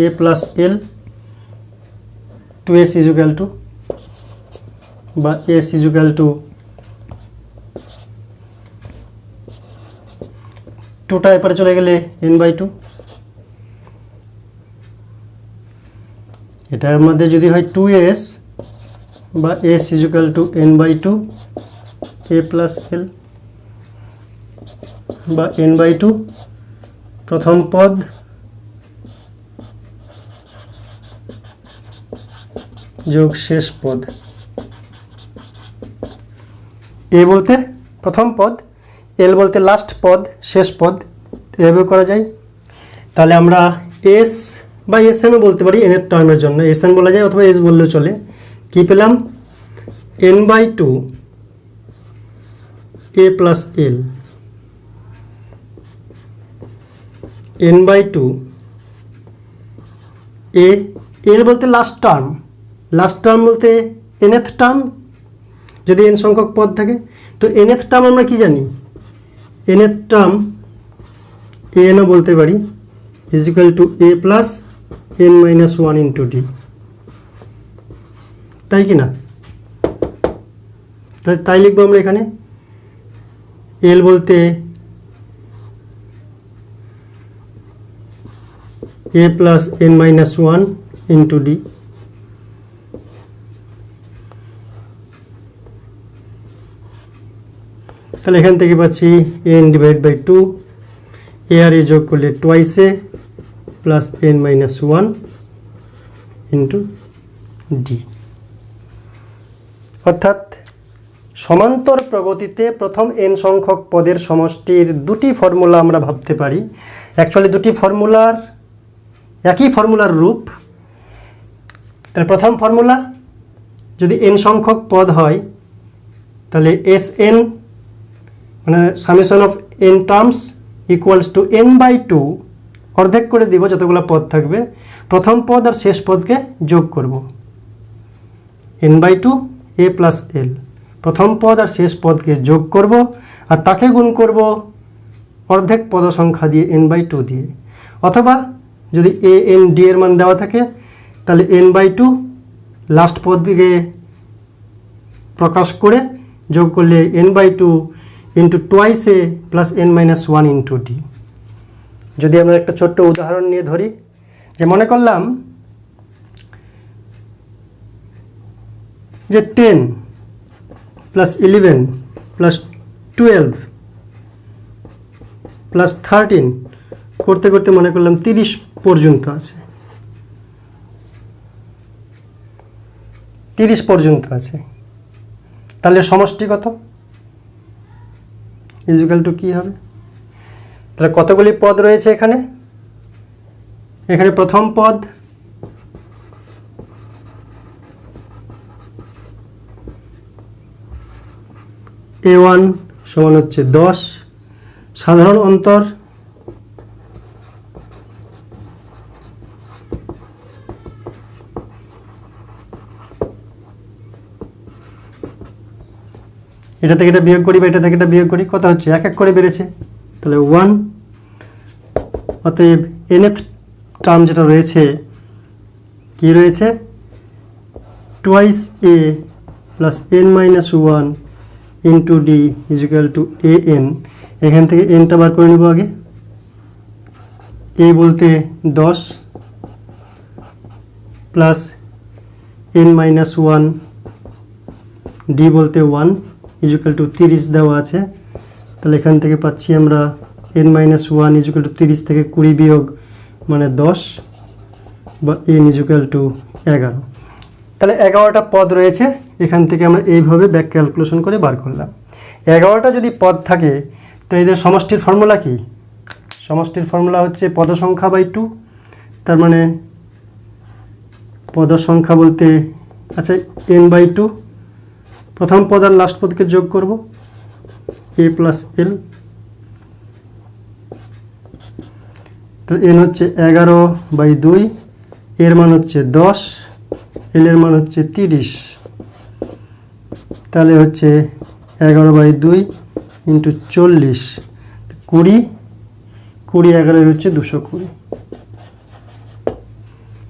a plus L, 2s equal two, বা s ইজুক্যাল টু 2টা এপারে চলে গেলে n/2। এটার মধ্যে যদি হয় 2s বা S equal to N by two A plus L বা এন বাই টু প্রথম পদ যোগ শেষ পদ। এ বলতে প্রথম পদ, এল বলতে লাস্ট পদ, শেষ পদ, এভাবে করা যায়। তাহলে আমরা এস বা এস এনও বলতে পারি এনের টার্মের জন্য, এস এন বলা যায় অথবা এস বললেও চলে। কি পেলাম? N by two A plus L, N by two A, L বলতে লাস্ট টার্ম, লাস্ট টার্ম বলতে nth টার্ম যদি n সংখ্যক পদ থাকে। তো nth টার্ম আমরা কি জানি? nth টার্ম anও বলতে পারি is equal to a plus n minus one into D, তাই কি না? তাই লিখবো আমরা এখানে। l বলতে a plus n minus one into D. তাহলে এখান থেকে পাচ্ছি n divide by two, A আর এ যোগ করলে twice A plus n minus one into D. অর্থাৎ সমান্তর প্রগতিতে প্রথম n সংখ্যক পদের সমষ্টির দুটি ফর্মুলা আমরা ভাবতে পারি। অ্যাকচুয়ালি দুটি ফর্মুলার একই ফর্মুলার রূপ। তার প্রথম ফর্মুলা, যদি n সংখ্যক পদ হয় তাহলে এস এন মানে summation of n terms equals to n by two, অর্ধেক করে দিব যতগুলো পদ থাকবে, প্রথম পদ আর শেষ পদকে যোগ করব, n by two A plus L, প্রথম পদ আর শেষ পদকে যোগ করব আর তাকে গুণ করব অর্ধেক পদ সংখ্যা দিয়ে n বাই টু দিয়ে। অথবা যদি এ এন ডি এর মান দেওয়া থাকে তাহলে n বাই টু লাস্ট পদ দিকে প্রকাশ করে যোগ করলে n by two into twice A plus n minus one into D. যদি আমরা একটা ছোট্ট উদাহরণ নিয়ে ধরি, যে মনে করলাম যে 10 প্লাস 11 প্লাস 12 প্লাস 13 করতে করতে মনে করলাম 30 পর্যন্ত আছে, 30 পর্যন্ত আছে। তাহলে সমষ্টি কত? ইকুয়াল টু কি হবে? তাহলে কতগুলি পদ রয়েছে এখানে? এখানে প্রথম পদ a1 সমান হচ্ছে 10, সাধারণ অন্তর এটা থেকে এটা বিয়োগ করি বা এটা থেকে এটা বিয়োগ করি, কত হচ্ছে? এক এক করে বেড়েছে, তাহলে 1। অতএব nth টার্ম যেটা রয়েছে কি রয়েছে? Twice A plus n minus one into D is equal to A N. এখান থেকে এনটা বার করে নেব আগে। এ বলতে 10 plus n minus one, D বলতে 1 ইজ ইকুয়াল টু 30 দেওয়া আছে। তাহলে এখান থেকে পাচ্ছি আমরা n minus one is equal two 30 থেকে 20 বিয়োগ মানে 10 বা n ইজ ইকুয়াল টু 11। তাহলে 11টা পদ রয়েছে, এখান থেকে আমরা এইভাবে ব্যাক ক্যালকুলেশন করে বার করলাম। 11টা যদি পদ থাকে তো এদের সমষ্টির ফর্মুলা কি? সমষ্টির ফর্মুলা হচ্ছে পদ সংখ্যা বাই 2। তার মানে পদ সংখ্যা বলতে আচ্ছা n বাই 2, প্রথম পদ আর লাস্ট পদকে যোগ করব a প্লাস এল। তো n হচ্ছে 11 বাই 2, এর মান হচ্ছে 10, এল এর মান হচ্ছে 30। তাহলে হচ্ছে 11 বাই 2 ইন্টু 40, 20, 11 হচ্ছে 220।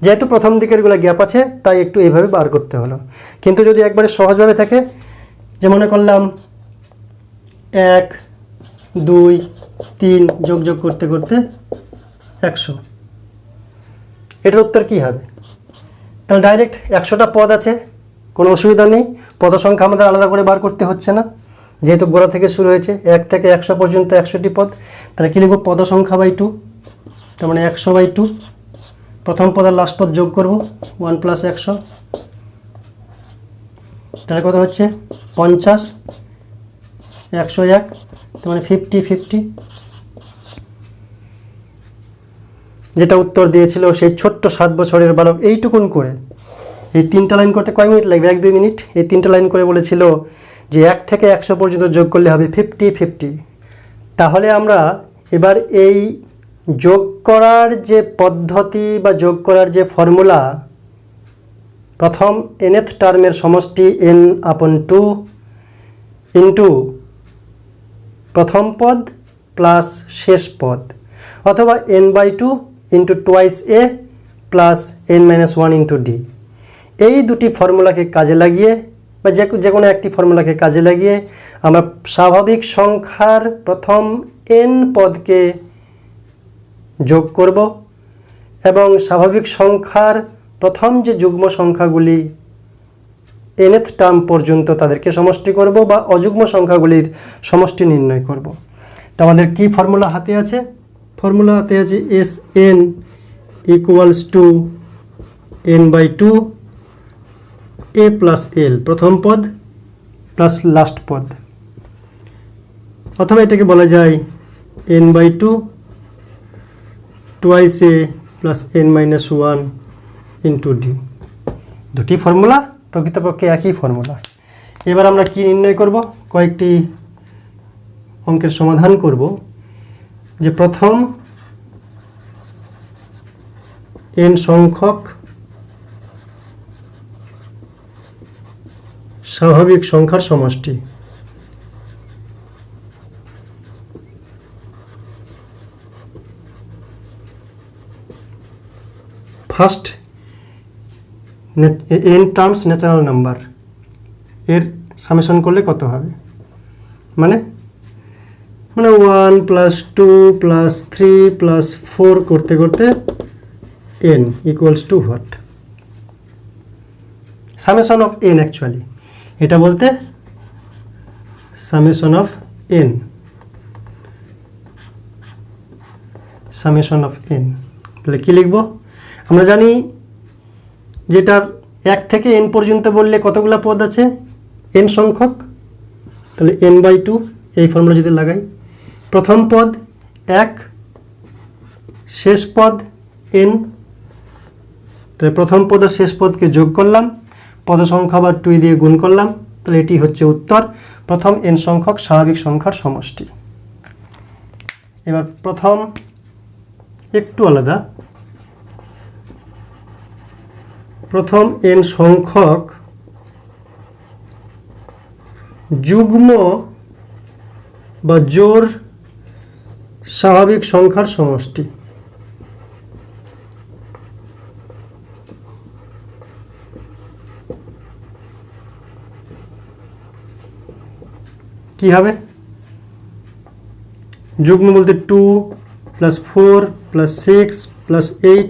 যেহেতু প্রথম দিকেরগুলো গ্যাপ আছে তাই একটু এইভাবে বার করতে হলো। কিন্তু যদি একবারে সহজভাবে থাকে, যে মনে করলাম 1 2 3 যোগ যোগ করতে করতে 100, এটার উত্তর কি হবে? তাহলে ডাইরেক্ট 100টা পদ আছে, কোনো অসুবিধা নেই, পদ সংখ্যা আমাদের আলাদা করে বার করতে হচ্ছে না, যেহেতু গোড়া থেকে শুরু হয়েছে 1 থেকে 100 পর্যন্ত 100টি পদ। তাহলে কী লিখব, পদ সংখ্যা বাই 2, তার মানে 100/2। প্রথম পদ আর লাস্ট পদ যোগ করব, 1 + 100, তাহলে কত হচ্ছে 50, 101, তার মানে 50, যেটা উত্তর দিয়েছিল সেই ছোট্ট 7 বছরের বালক। এইটুকুন করে এই 3টা লাইন করতে কয় মিনিট লাগবে, 1-2 মিনিট। এই 3টা লাইন করে বলেছিল যে 1 থেকে 100 পর্যন্ত যোগ করলে হবে 50। তাহলে আমরা এবার এই যোগ করার যে পদ্ধতি বা যোগ করার যে ফর্মুলা, প্রথম nth টার্মের সমষ্টি n/2 ইন্টু প্রথম পদ প্লাস শেষ পদ, অথবা n/2 into twice a plus n-1 into d, এই দুটি ফর্মুলাকে কাজে লাগিয়ে বা যে কোনো একটি ফর্মুলাকে কাজে লাগিয়ে আমরা স্বাভাবিক সংখ্যার প্রথম n পদকে যোগ করব এবং স্বাভাবিক সংখ্যার প্রথম যে যুগ্ম সংখ্যাগুলি nth টার্ম পর্যন্ত তাদেরকে সমষ্টি করব বা অযুগ্ম সংখ্যাগুলির সমষ্টি নির্ণয় করব। তো আমাদের কি ফর্মুলা হাতে আছে? ফর্মুলা হাতে আছে Sn = n/2 a plus l, প্রথম পদ প্লাস লাস্ট পদ, অথবা এটাকে বলা যায় n/2 twice a plus n-1 into d। দুটি ফর্মুলা প্রকৃতপক্ষে একই ফর্মুলা। এবার আমরা কি নির্ণয় করব, কয়েকটি অঙ্কের সমাধান করব। যে প্রথম n সংখ্যক স্বাভাবিক সংখ্যার সমষ্টি, first n terms natural number, এর সামেশন করলে কত হবে, মানে 1 + 2 + 3 + 4 করতে করতে n = what? Summation of n, actually এটা বলতে summation of n, summation of n। তাহলে কী লিখব, আমরা জানি যেটার 1 থেকে n পর্যন্ত বললে কতগুলো পদ আছে, n সংখ্যক। তাহলে n/2, এই ফর্মুলা যদি লাগাই, প্রথম পদ 1, শেষ পদ n, তাহলে প্রথম পদ আর শেষ পদকে যোগ করলাম, পদ সংখ্যা আবার 2 দিয়ে গুণ করলাম, তাহলে এটি হচ্ছে উত্তর, প্রথম n সংখ্যক স্বাভাবিক সংখ্যার সমষ্টি। এবার প্রথম একটু আলাদা, প্রথম n সংখ্যক যুগ্ম বা জোড় স্বাভাবিক সংখ্যার সমষ্টি। কি হবে, যুগ্ম বলতে 2 + 4 + 6 + 8 ...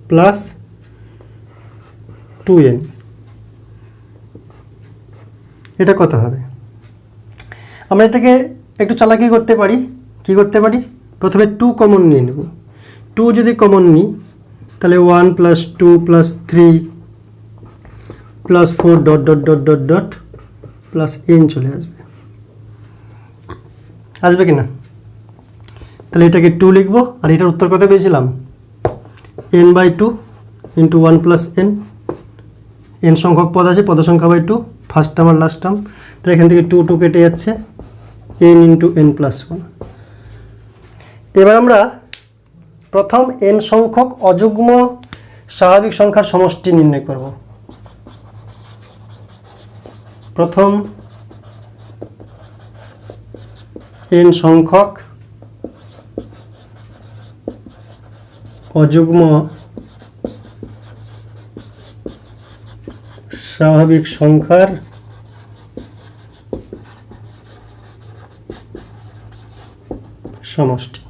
প্লাস 2n, এটা কত হবে? আমরা এটাকে একটু চালাকি করতে পারি। কি করতে পারি, প্রথমে 2 কমন নিয়ে নেব। 2 যদি কমন নিই তাহলে 1 + 2 + 3 + 4 ... প্লাস n চলে আসবে, আসবে কি না? তাহলে এটাকে 2 লিখব, আর এটার উত্তর কত পেয়েছিলাম, n/2 ইন্টু 1 + n। n সংখ্যক পদ আছে, পদ সংখ্যা বাই 2, ফার্স্ট টার্ম আর লাস্ট টার্ম, তাহলে এখান থেকে 2 2 কেটে যাচ্ছে, n ইন্টু n+1। এবার আমরা প্রথম n সংখ্যক অযুগ্ম স্বাভাবিক সংখ্যার সমষ্টি নির্ণয় করব। প্রথম n সংখ্যক অযুগ্ম স্বাভাবিক সংখ্যার সমষ্টি,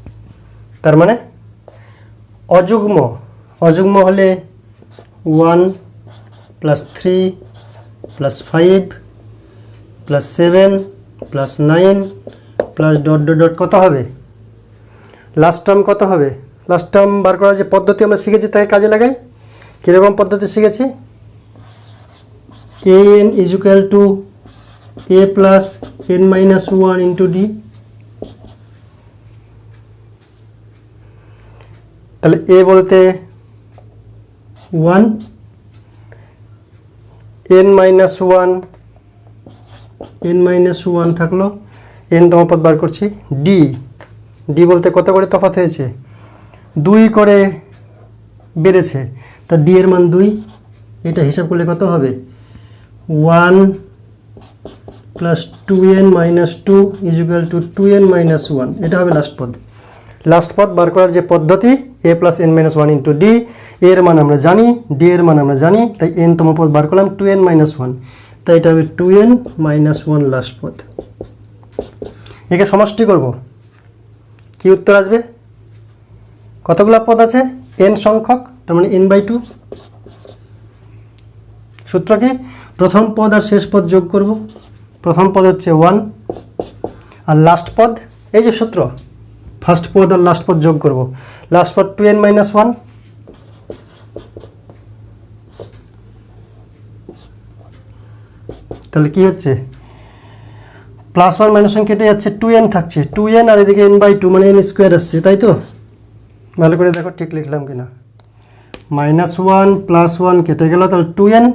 তার মানে অযুগ্ম হলে 1 +3 +5 +7 +9 প্লাস ডট ডট ডট কত হবে? লাস্ট টার্ম কত হবে? লাস্ট টার্ম বার করার যে পদ্ধতি আমরা শিখেছি তাকে কাজে লাগাই। কীরকম পদ্ধতি শিখেছি? an = a + n - 1 × d। তাহলে a বলতে 1, n - 1 থাকলো, n তম পদ বার করছি। d বলতে কত করে তফাৎ হয়েছে? 2 করে বেড়েছে, তা d এর মান 2। এটা হিসাব করলে কত হবে? 1 + 2n - 2 = 2n - 1। এটা হবে লাস্ট পদ। লাস্ট পদ বার করার যে পদ্ধতি a + n - 1 × d, এর মান আমরা জানি, d এর মান আমরা জানি, তাই n তম পদ বার করলাম 2n - 1, তাই এটা হবে 2n - 1 লাস্ট পদ। একে সমষ্টি করব, কি উত্তর আসবে? কতগুলো পদ আছে? n সংখ্যক, তার মানে n/2। সূত্র কি? প্রথম পদ আর শেষ পদ যোগ করব। প্রথম পদ হচ্ছে 1 আর লাস্ট পদ, এই যে সূত্র, ফার্স্ট পদ আর লাস্ট পদ যোগ করব। লাস্ট পদ 2n - 1, তাহলে কি হচ্ছে? +1 -1 কেটে যাচ্ছে, 2n থাকছে, 2n আর এদিকে n/2 মানে n² আসছে, তাই তো? ভালো করে দেখো ঠিক লিখলাম কিনা। -1 + 1 কেটে গেল, তাহলে 2n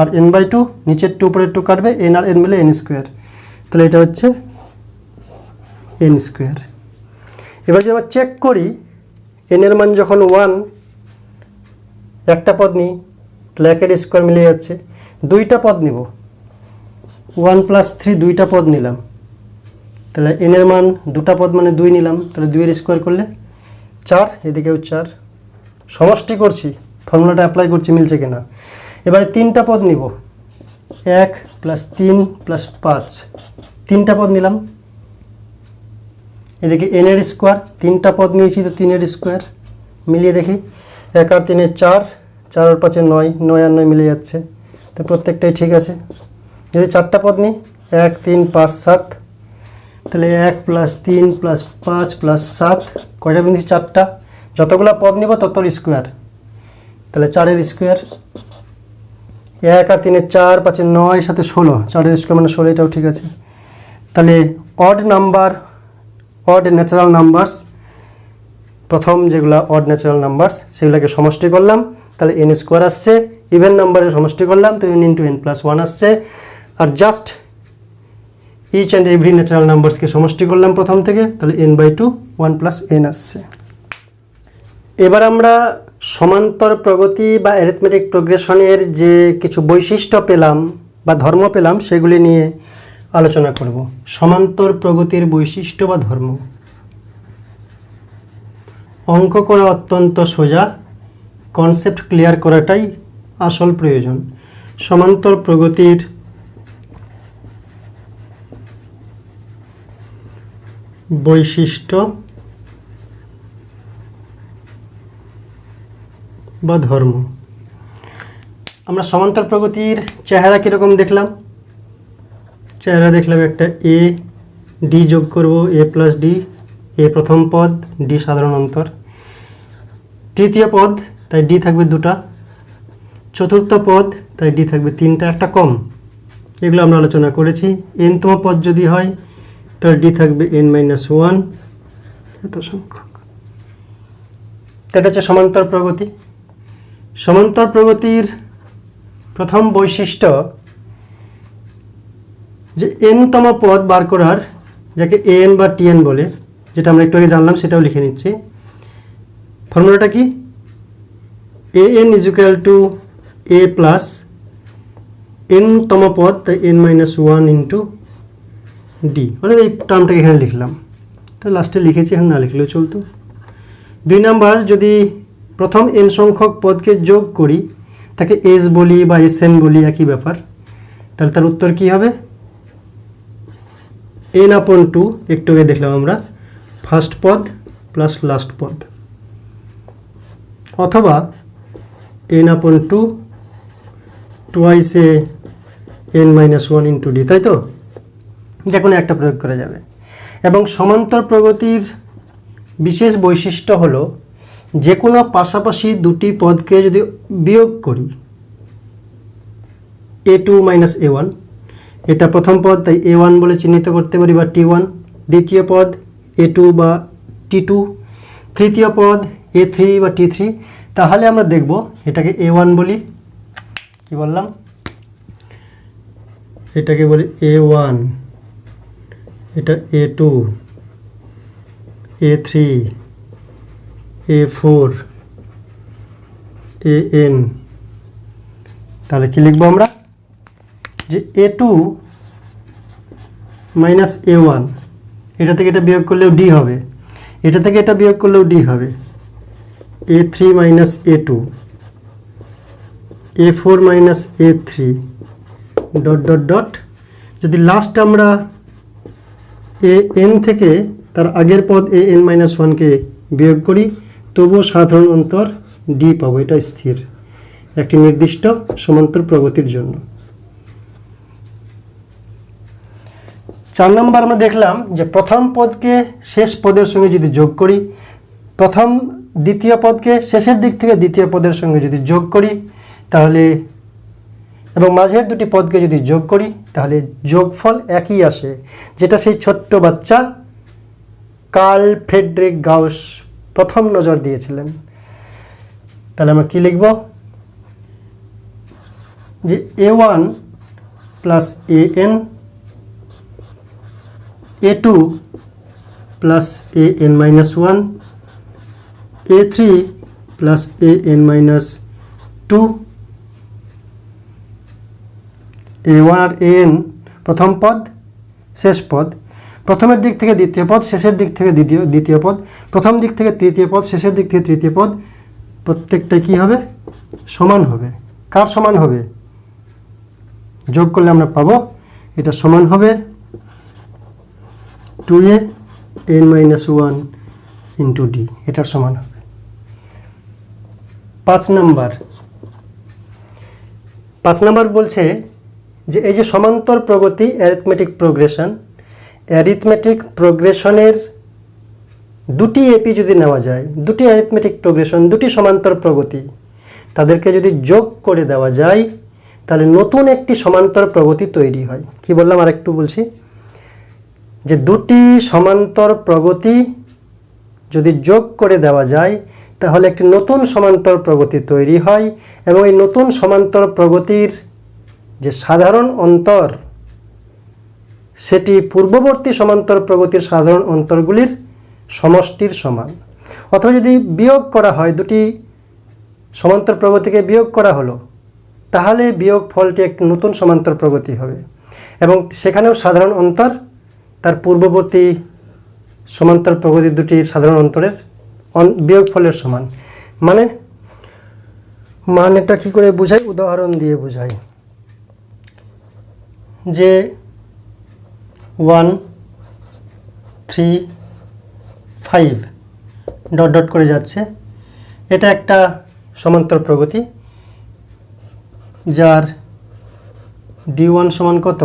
আর n/2, নিচের 2 উপরের 2 কাটবে, n আর n মিলে n²। তাহলে এটা হচ্ছে n²। এবার যদি আমরা চেক করি n এর মান যখন 1, একটা পদ নিই, তাহলে 1 এর স্কোয়ার মিলে যাচ্ছে। দুইটা পদ নিব, 1 + 3 দুইটা পদ নিলাম, তাহলে n এর মান দুটা পদ মানে 2 নিলাম, তাহলে 2 এর স্কোয়ার করলে 4, এদিকেও 4। সমষ্টি করছি, ফর্মুলাটা অ্যাপ্লাই করছি, মিলছে কিনা। এবারে তিনটা পদ নিব, 1 + 3 + 5, তিনটা পদ নিলাম। এদিকে n এর স্কোয়ার, তিনটা পদ নিয়েছি তো 3 এর স্কোয়ার, মিলিয়ে দেখি। 1 আর 3 = 4, 4 আর 5 = 9, 9 আর 9 মিলে যাচ্ছে, তো প্রত্যেকটাই ঠিক আছে। যদি চারটা পদ নিই, 1 3 5 7, তাহলে 1 + 3 + 5 + 7, কয়টা বিন্দু? 4টা। যতগুলো পদ নিব ততর স্কোয়ার, তাহলে 4 এর স্কোয়ার। 1 আর 3 = 4, 5 = 9, 7 = 16, 4 এর স্কোয়ার মানে 16, এটাও ঠিক আছে। তাহলে অড ন্যাচারাল নাম্বারস, প্রথম যেগুলো অড ন্যাচারাল নাম্বারস সেগুলোকে সমষ্টি করলাম, তাহলে n² আসছে। ইভেন নাম্বারের সমষ্টি করলাম, তো n × n + 1 আসছে। আর just each and every natural নাম্বারসকে সমষ্টি করলাম প্রথম থেকে, তাহলে n/2, 1 + n আসছে। এবার আমরা সমান্তর প্রগতি বা অ্যারিথমেটিক প্রোগ্রেশনের যে কিছু বৈশিষ্ট্য পেলাম বা ধর্ম পেলাম, সেগুলি নিয়ে আলোচনা করব। সমান্তর প্রগতির বৈশিষ্ট্য বা ধর্ম। অঙ্ক করা অত্যন্ত সোজা, কনসেপ্ট ক্লিয়ার করাটাই আসল প্রয়োজন। সমান্তর প্রগতির বৈশিষ্ট্য বা ধর্ম। আমরা সমান্তর প্রগতির চেহারা কীরকম দেখলাম? চেহারা দেখলাম একটা a, d যোগ করব, a + d, a প্রথম পদ, d সাধারণ অন্তর। তৃতীয় পদ, তাই d থাকবে 2টা। চতুর্থ পদ, তাই d থাকবে 3টা, একটা কম। এগুলো আমরা আলোচনা করেছি। n তম পদ যদি হয় তাহলে d থাকবে n - 1, এত সংখ্যক। এটা হচ্ছে সমান্তর প্রগতি। সমান্তর প্রগতির প্রথম বৈশিষ্ট্য যে n তম পদ বার করার, যাকে an বা tn বলে, যেটা আমরা একটু আগে জানলাম সেটাও লিখে নিচ্ছি। ফর্মুলাটা কি? an = a + n তম পদ, তাই n - 1 × d, মানে এই টার্মটাকে এখানে লিখলাম। তো লাস্টে লিখেছি, এখানে না লিখলেও চলতো। 2 নাম্বার, যদি প্রথম n সংখ্যক পদকে যোগ করি, তাকে s বলি বা sn বলি, একই ব্যাপার, তাহলে তার উত্তর কি হবে? n/2, একটু আগে দেখলাম আমরা, ফার্স্ট পদ প্লাস লাস্ট পদ, অথবা n/2 টুয়াইস এ N minus one into D, তাই তো? যে কোনো একটা প্রয়োগ করা যাবে। এবং সমান্তর প্রগতির বিশেষ বৈশিষ্ট্য হলো যে কোনো পাশাপাশি দুটি পদকে যদি বিয়োগ করি, এ টু মাইনাস এ ওয়ান, এটা প্রথম পদ তাই এ ওয়ান বলে চিহ্নিত করতে পারি বা টি ওয়ান, দ্বিতীয় পদ এ টু বা টি টু, তৃতীয় পদ এ থ্রি বা টি থ্রি, তাহলে আমরা দেখব এটাকে এ ওয়ান বলি, কি বললাম, এটাকে বলি এ ওয়ান, এটা A two, A three, A four, A N. তাহলে কি লিখবো আমরা, যে A two minus A one, এটা থেকে এটা বিয়োগ করলেও ডি হবে, এটা থেকে এটা বিয়োগ করলেও ডি হবে, A three minus A two, A four minus A three, dot dot dot. যদি লাস্ট আমরা এ এন থেকে তার আগের পদ এ এন মাইনাস ওয়ানকে বিয়োগ করি, তবুও সাধারণ অন্তর ডি পাবো, এটা স্থির একটি নির্দিষ্ট সমান্তর প্রগতির জন্য। 4 নম্বর আমরা দেখলাম যে প্রথম পদকে শেষ পদের সঙ্গে যদি যোগ করি, দ্বিতীয় পদকে শেষের দিক থেকে দ্বিতীয় পদের সঙ্গে যদি যোগ করি তাহলে, এবং মাঝের দুটি পদকে যদি যোগ করি তাহলে যোগফল একই আসে, যেটা সেই ছোট্ট বাচ্চা কার্ল ফ্রেডরিক গাউস প্রথম নজর দিয়েছিলেন। তাহলে আমরা কি লিখব, যে A one plus A N, A two plus A N minus one, A three plus A N minus two, A one আর এ এন প্রথম পদ শেষ পদ, প্রথমের দিক থেকে দ্বিতীয় পদ, শেষের দিক থেকে দ্বিতীয় পদ, প্রথম দিক থেকে তৃতীয় পদ, শেষের দিক থেকে তৃতীয় পদ, প্রত্যেকটা কি হবে, সমান হবে। কার সমান হবে, যোগ করলে আমরা পাবো এটা সমান হবে 2a n minus one into D, এটার সমান হবে। 5 নাম্বার বলছে যে এই যে সমান্তর প্রগতি অ্যারিথমেটিক প্রোগ্রেশনের দুটি এপি যদি নেওয়া যায়, দুটি অ্যারিথমেটিক প্রোগ্রেশন, দুটি সমান্তর প্রগতি, তাদেরকে যদি যোগ করে দেওয়া যায় তাহলে নতুন একটি সমান্তর প্রগতি তৈরি হয়। কি বললাম আরেকটু বলছি, যে দুটি সমান্তর প্রগতি যদি যোগ করে দেওয়া যায় তাহলে একটি নতুন সমান্তর প্রগতি তৈরি হয়, এবং এই নতুন সমান্তর প্রগতির যে সাধারণ অন্তর সেটি পূর্ববর্তী সমান্তর প্রগতির সাধারণ অন্তরগুলির সমষ্টির সমান। অথবা যদি বিয়োগ করা হয়, দুটি সমান্তর প্রগতিকে বিয়োগ করা হলো, তাহলে বিয়োগ ফলটি একটি নতুন সমান্তর প্রগতি হবে, এবং সেখানেও সাধারণ অন্তর তার পূর্ববর্তী সমান্তর প্রগতি দুটির সাধারণ অন্তরের বিয়োগ ফলের সমান। মানেটা কি করে বোঝাই, উদাহরণ দিয়ে বোঝাই। যে 1 3 5 ডট ডট করে যাচ্ছে, এটা একটা সমান্তর প্রগতি যার d1 সমান কত,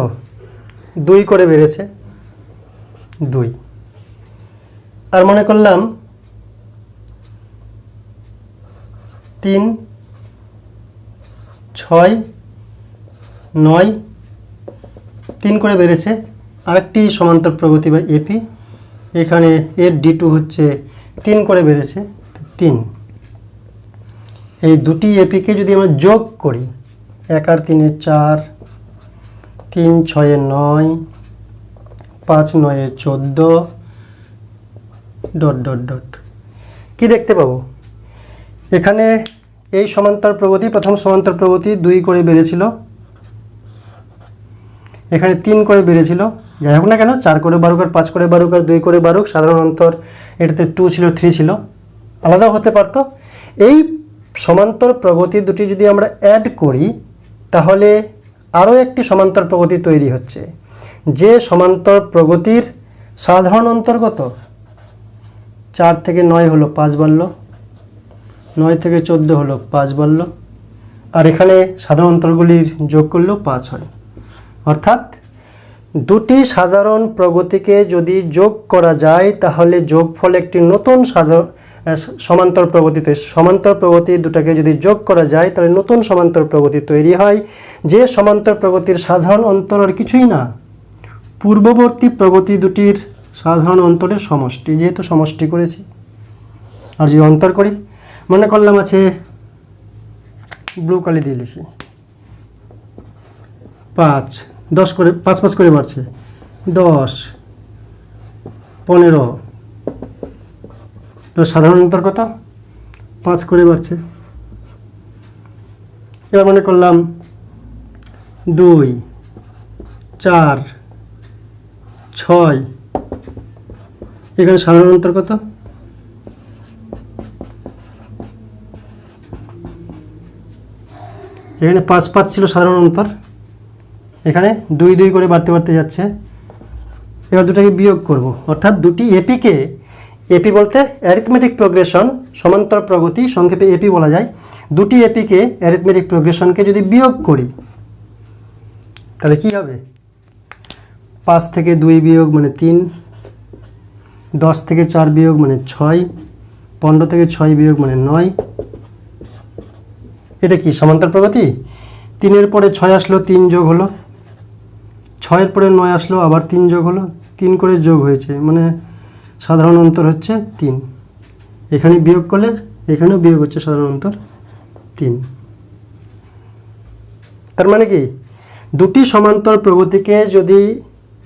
2 করে বেড়েছে 2। আর মনে করলাম 3 6 9 3 করে বেড়েছে আরেকটি সমান্তর প্রগতি বা এপি, এখানে এর d2 হচ্ছে 3 করে বেড়েছে 3। এই দুটি এপিকে যদি আমরা যোগ করি, 1 আর 3 4, 3 6 9, 5 9 14 ডট ডট ডট, কি দেখতে পাবো, এখানে এই সমান্তর প্রগতি, প্রথম সমান্তর প্রগতি 2 করে বেড়েছিল, এখানে 3 করে বেড়েছিল, যাই হোক না কেন 4 করে বাড়ুক আর 5 করে বাড়ুক আর 2 করে বাড়ুক, সাধারণ অন্তর এটাতে 2 ছিল 3 ছিল, আলাদাও হতে পারত। এই সমান্তর প্রগতি দুটি যদি আমরা অ্যাড করি তাহলে আরও একটি সমান্তর প্রগতি তৈরি হচ্ছে, যে সমান্তর প্রগতির সাধারণ অন্তর্গত 4 থেকে 9 হলো 5 বাড়ল, 9 থেকে 14 হলো 5 বাড়ল, আর এখানে সাধারণ অন্তরগুলির যোগ করলেও 5 হয়। অর্থাৎ দুটি সাধারণ প্রগতিকে যদি যোগ করা যায় তাহলে যোগফল একটি নতুন সমান্তর প্রগতি তৈরি। সমান্তর প্রগতি দুটাকে যদি যোগ করা যায় তাহলে নতুন সমান্তর প্রগতি তৈরি হয়, যে সমান্তর প্রগতির সাধারণ অন্তর আর কিছুই না, পূর্ববর্তী প্রগতি দুটির সাধারণ অন্তরের সমষ্টি। যেহেতু সমষ্টি করেছি আর যদি অন্তর করি, মনে করলাম আছে ব্লু কালি দিয়ে লিখি 5 10 করে 5 করে বাড়ছে 10 15, তো সাধারণ অন্তর কত? 5 করে বাড়ছে। এবার মনে করলাম 2 4 6, এখানে সাধারণ অন্তর কত? এখানে 5 ছিল সাধারণ অন্তর, এখানে 2 করে বাড়তে যাচ্ছে। এবার দুটাকে বিয়োগ করব, অর্থাৎ দুটি এপিকে, এপি বলতে অ্যারিথমেটিক প্রোগ্রেশন, সমান্তর প্রগতি, সংক্ষেপে এপি বলা যায়। দুটি এপিকে অ্যারিথমেটিক প্রোগ্রেশনকে যদি বিয়োগ করি তাহলে কি হবে? 5 থেকে 2 বিয়োগ মানে 3, 10 থেকে 4 বিয়োগ মানে 6, 15 থেকে 6 বিয়োগ মানে 9। এটা কি সমান্তর প্রগতি? 3-এর পরে 6 আসলো, 3 যোগ হলো, 6-এর পরে 9 আসলো, আবার 3 যোগ হলো, 3 করে যোগ হয়েছে, মানে সাধারণ অন্তর হচ্ছে 3। এখানে বিয়োগ করলে এখানেও বিয়োগ হচ্ছে, সাধারণ অন্তর 3। তার মানে কি দুটি সমান্তর প্রগতিকে যদি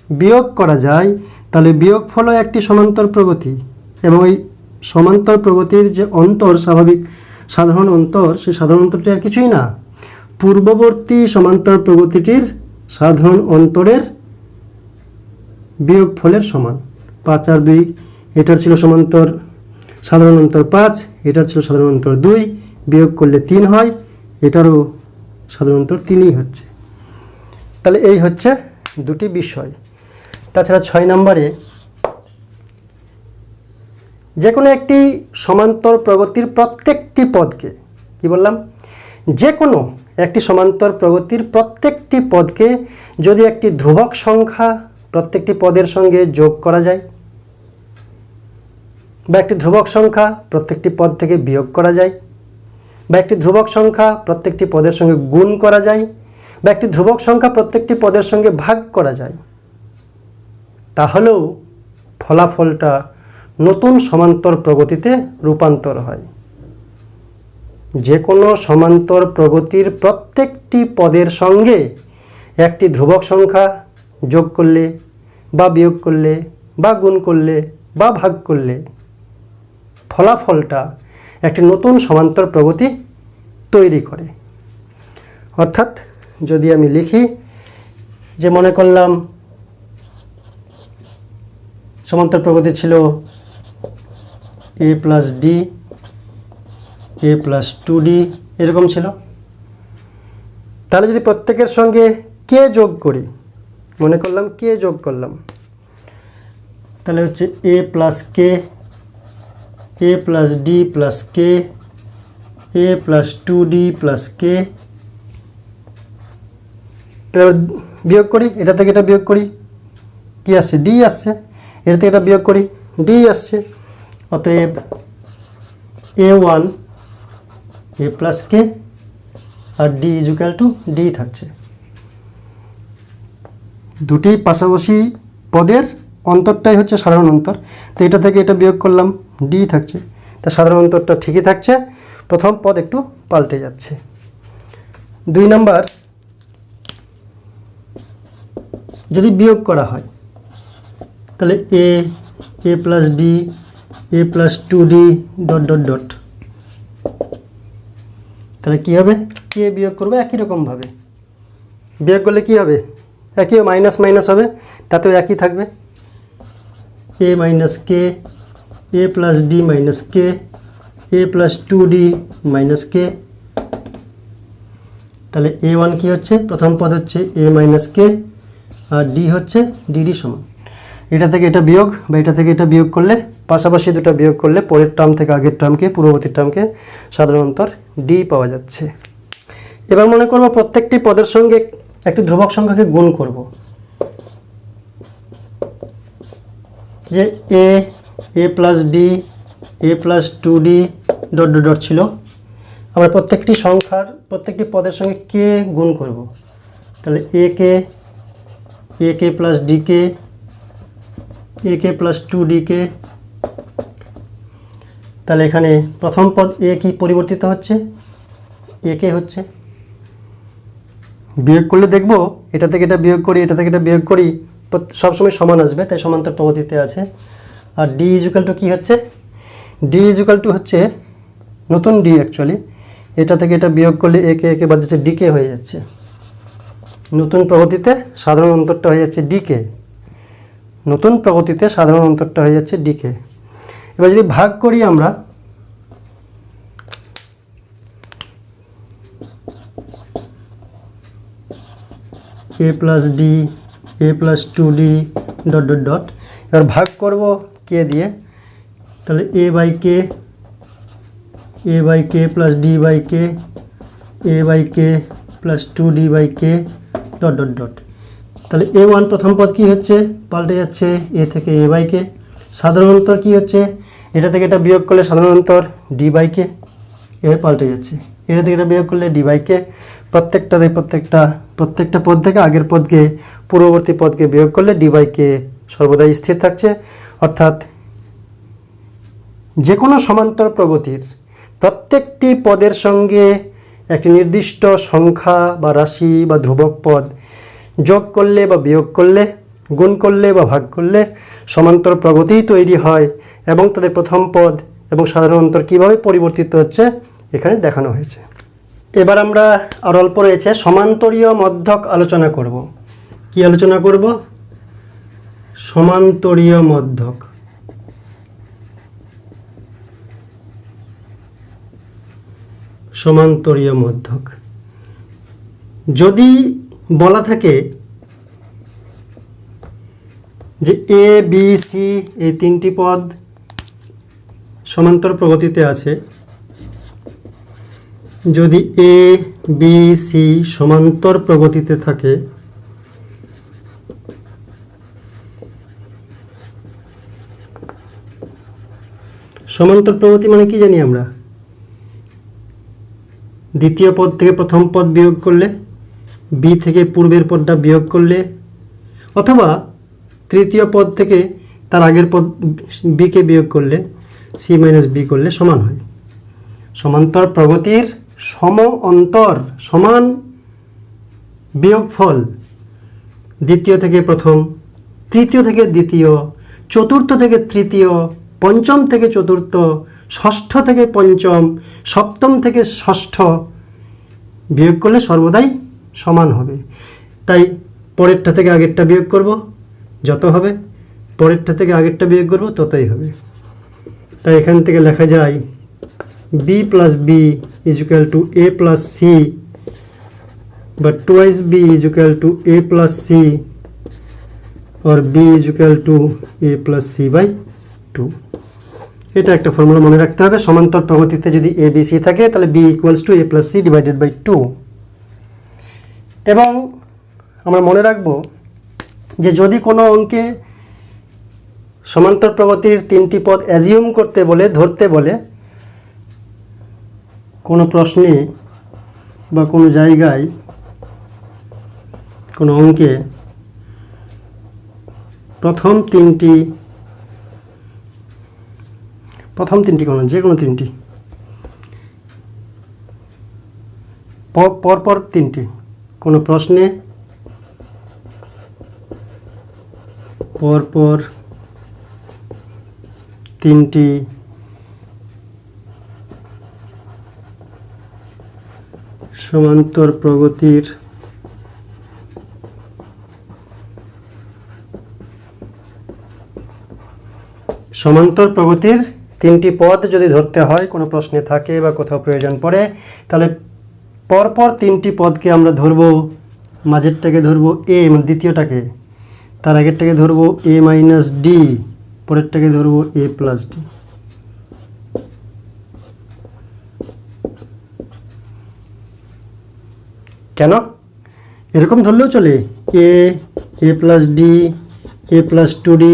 বিয়োগ করা যায় তাহলে বিয়োগফলও একটি সমান্তর প্রগতি, এবং এই সমান্তর প্রগতির যে অন্তর, স্বাভাবিক সাধারণ অন্তর, সেই সাধারণ অন্তরটি আর কিছুই না, পূর্ববর্তী সমান্তর প্রগতিটির সাধারণ অন্তরের বিয়োগফলের সমান। 5 আর 2, এটার ছিল সমান্তর সাধারণ অন্তর 5, এটার ছিল সাধারণ অন্তর 2, বিয়োগ করলে 3 হয়, এটারও সাধারণ অন্তর 3ই হচ্ছে। তাহলে এই হচ্ছে দুটি বিষয়। তাছাড়া 6 নম্বরে যে কোনো একটি সমান্তর প্রগতির প্রত্যেকটি পদকে, কি বললাম, যে কোনো একটি সমান্তর প্রগতির প্রত্যেকটি পদকে যদি একটি ধ্রুবক সংখ্যা প্রত্যেকটি পদের সঙ্গে যোগ করা যায়, বা একটি ধ্রুবক সংখ্যা প্রত্যেকটি পদ থেকে বিয়োগ করা যায়, বা একটি ধ্রুবক সংখ্যা প্রত্যেকটি পদের সঙ্গে গুণ করা যায়, বা একটি ধ্রুবক সংখ্যা প্রত্যেকটি পদের সঙ্গে ভাগ করা যায়, তাহলেও ফলাফলটা নতুন সমান্তর প্রগতিতে রূপান্তর হয়। যে কোনো সমান্তর প্রগতির প্রত্যেকটি পদের সঙ্গে একটি ধ্রুবক সংখ্যা যোগ করলে বা বিয়োগ করলে বা গুণ করলে বা ভাগ করলে ফলাফলটা একটি নতুন সমান্তর প্রগতি তৈরি করে। অর্থাৎ যদি আমি লিখি যে মনে করলাম সমান্তর প্রগতি ছিল a plus D, a plus 2d, এরকম ছিল, তাহলে যদি প্রত্যেকের সঙ্গে কে যোগ করি, মনে করলাম কে যোগ করলাম, তাহলে হচ্ছে a plus K, a plus D plus K, a plus 2d plus K. তাহলে বিয়োগ করি, এটা থেকে এটা বিয়োগ করি, কি আসছে? ডি আসছে। এটা থেকে এটা বিয়োগ করি, ডি আসছে। অতএব a1 a প্লাস কে আর ডি ইজুক্যাল টু ডি থাকছে। দুটি পাশাপাশি পদের অন্তরটাই হচ্ছে সাধারণ অন্তর, তো এটা থেকে এটা বিয়োগ করলাম, ডি থাকছে। তা সাধারণ অন্তরটা ঠিকই থাকছে, প্রথম পদ একটু পাল্টে যাচ্ছে। 2 নাম্বার, যদি বিয়োগ করা হয় তাহলে a plus D, a plus 2d dot dot dot, তাহলে কী হবে? কে বিয়োগ করবে একই রকমভাবে, বিয়োগ করলে কী হবে? একই, মাইনাস মাইনাস হবে, তাতেও একই থাকবে, a minus k, a plus d minus k, a plus 2d minus k. তাহলে a1 কি হচ্ছে? প্রথম পদ হচ্ছে a মাইনাস কে, আর ডি হচ্ছে ডিডি সমান। এটা থেকে এটা বিয়োগ বা এটা থেকে এটা বিয়োগ করলে, পাশাপাশি দুটো বিয়োগ করলে পরের টার্ম থেকে আগের টার্মকে, পূর্ববর্তী টার্মকে সাধারণ অন্তর ডি পাওয়া যাচ্ছে। এবার মনে করব প্রত্যেকটি পদের সঙ্গে একটি ধ্রুবক সংখ্যাকে গুণ করব, যে a plus d, a plus 2d dot dot dot ছিল। আমরা প্রত্যেকটি সংখ্যার প্রত্যেকটি পদের সঙ্গে কে গুণ করব, তাহলে এ কে প্লাস ডি কে, এ কে প্লাস 2d কে। তাহলে এখানে প্রথম পদ এ কি পরিবর্তিত হচ্ছে, এ কে হচ্ছে। বিয়োগ করলে দেখব এটা থেকে এটা বিয়োগ করি, এটা থেকে এটা বিয়োগ করি, সবসময় সমান আসবে, তাই সমান্তর প্রগতিতে আছে। আর ডি ইজুকাল টু কী হচ্ছে, ডি ইজুকাল টু হচ্ছে নতুন ডি, অ্যাকচুয়ালি এটা থেকে এটা বিয়োগ করলে একে বাদ যাচ্ছে ডিকে হয়ে যাচ্ছে। নতুন প্রগতিতে সাধারণ অন্তরটা হয়ে যাচ্ছে ডিকে, নতুন প্রগতিতে সাধারণ অন্তরটা হয়ে যাচ্ছে ডিকে। এবার যদি ভাগ করি আমরা, a plus d, a plus 2d dot dot dot, এবার ভাগ করব কে দিয়ে, তাহলে a by k plus d by k, a by k plus 2d by k dot dot dot. তাহলে a1 প্রথম পদ কি হচ্ছে, পাল্টে যাচ্ছে এ থেকে এ বাই কে। সাধারণ অন্তর কী হচ্ছে, এটা থেকে এটা বিয়োগ করলে সাধারণ অন্তর ডি বাই কে, এ পাল্টে যাচ্ছে, এটা থেকে এটা বিয়োগ করলে ডি বাই কে। প্রত্যেকটা পদ থেকে আগের পদকে পূর্ববর্তী পদকে বিয়োগ করলে ডি বাই কে সর্বদাই স্থির থাকছে। অর্থাৎ যে কোনো সমান্তর প্রগতির প্রত্যেকটি পদের সঙ্গে একটি নির্দিষ্ট সংখ্যা বা রাশি বা ধ্রুবক পদ যোগ করলে বা বিয়োগ করলে, গুণ করলে বা ভাগ করলে সমান্তর প্রগতিই তৈরি হয়, এবং তাদের প্রথম পদ এবং সাধারণ অন্তর কীভাবে পরিবর্তিত হচ্ছে এখানে দেখানো হয়েছে। এবার আমরা আর অল্প রয়েছে সমান্তরীয় মধ্যক আলোচনা করব। কি আলোচনা করব, সমান্তরীয় মধ্যক। সমান্তরীয় মধ্যক যদি বলা থাকে যে এ বি সি এই তিনটি পদ সমান্তর প্রগতিতে আছে, যদি এ বি সি সমান্তর প্রগতিতে থাকে সমান্তর প্রগতি মানে কি জানি আমরা, দ্বিতীয় পদ থেকে প্রথম পদ বিয়োগ করলে, বি থেকে পূর্বের পদটা বিয়োগ করলে, অথবা তৃতীয় পদ থেকে তার আগের পদ বিকে বিয়োগ করলে, সি মাইনাস বি করলে সমান হয়। সমান্তর প্রগতির সম অন্তর সমান বিয়োগফল দ্বিতীয় থেকে প্রথম, তৃতীয় থেকে দ্বিতীয়, চতুর্থ থেকে তৃতীয়, পঞ্চম থেকে চতুর্থ, ষষ্ঠ থেকে পঞ্চম, সপ্তম থেকে ষষ্ঠ বিয়োগ করলে সর্বদাই সমান হবে। তাই পরেরটা থেকে আগেরটা বিয়োগ করব, যত হবে, পরেরটা থেকে আগেরটা বিয়োগ করব ততই হবে। তাই এখান থেকে লেখা যায় b plus b is equal to A plus c, বা twice b is equal to A plus c, और b is equal to A plus c by 2। এটা একটা ফর্মুলা মনে রাখতে হবে। সমান্তর প্রগতিতে যদি এ বি সি থাকে তাহলে B equals to A plus C divided by 2। এবং আমরা মনে রাখব যে যদি কোনো অঙ্কে সমান্তর প্রগতির তিনটি পদ অ্যাজিউম করতে বলে, ধরতে বলে, কোনো প্রশ্নে বা কোনো জায়গায় কোনো অঙ্কে প্রথম তিনটি কোনো যে কোনো তিনটি পরপর তিনটি কোনো প্রশ্নে পরপর তিনটি সমান্তর প্রগতির তিনটি পদ যদি ধরতে হয়, কোনো প্রশ্নে থাকে বা কোথাও প্রয়োজন পড়ে, তাহলে পরপর তিনটি পদকে আমরা ধরব। মাঝেরটাকে ধরব এ, মানে দ্বিতীয়টাকে, তার আগেরটাকে ধরব এ মাইনাস ডি, পরেরটাকে ধরব এ প্লাস ডি। কেন? এরকম ধরলেও চলে, এ plus d, a plus 2d,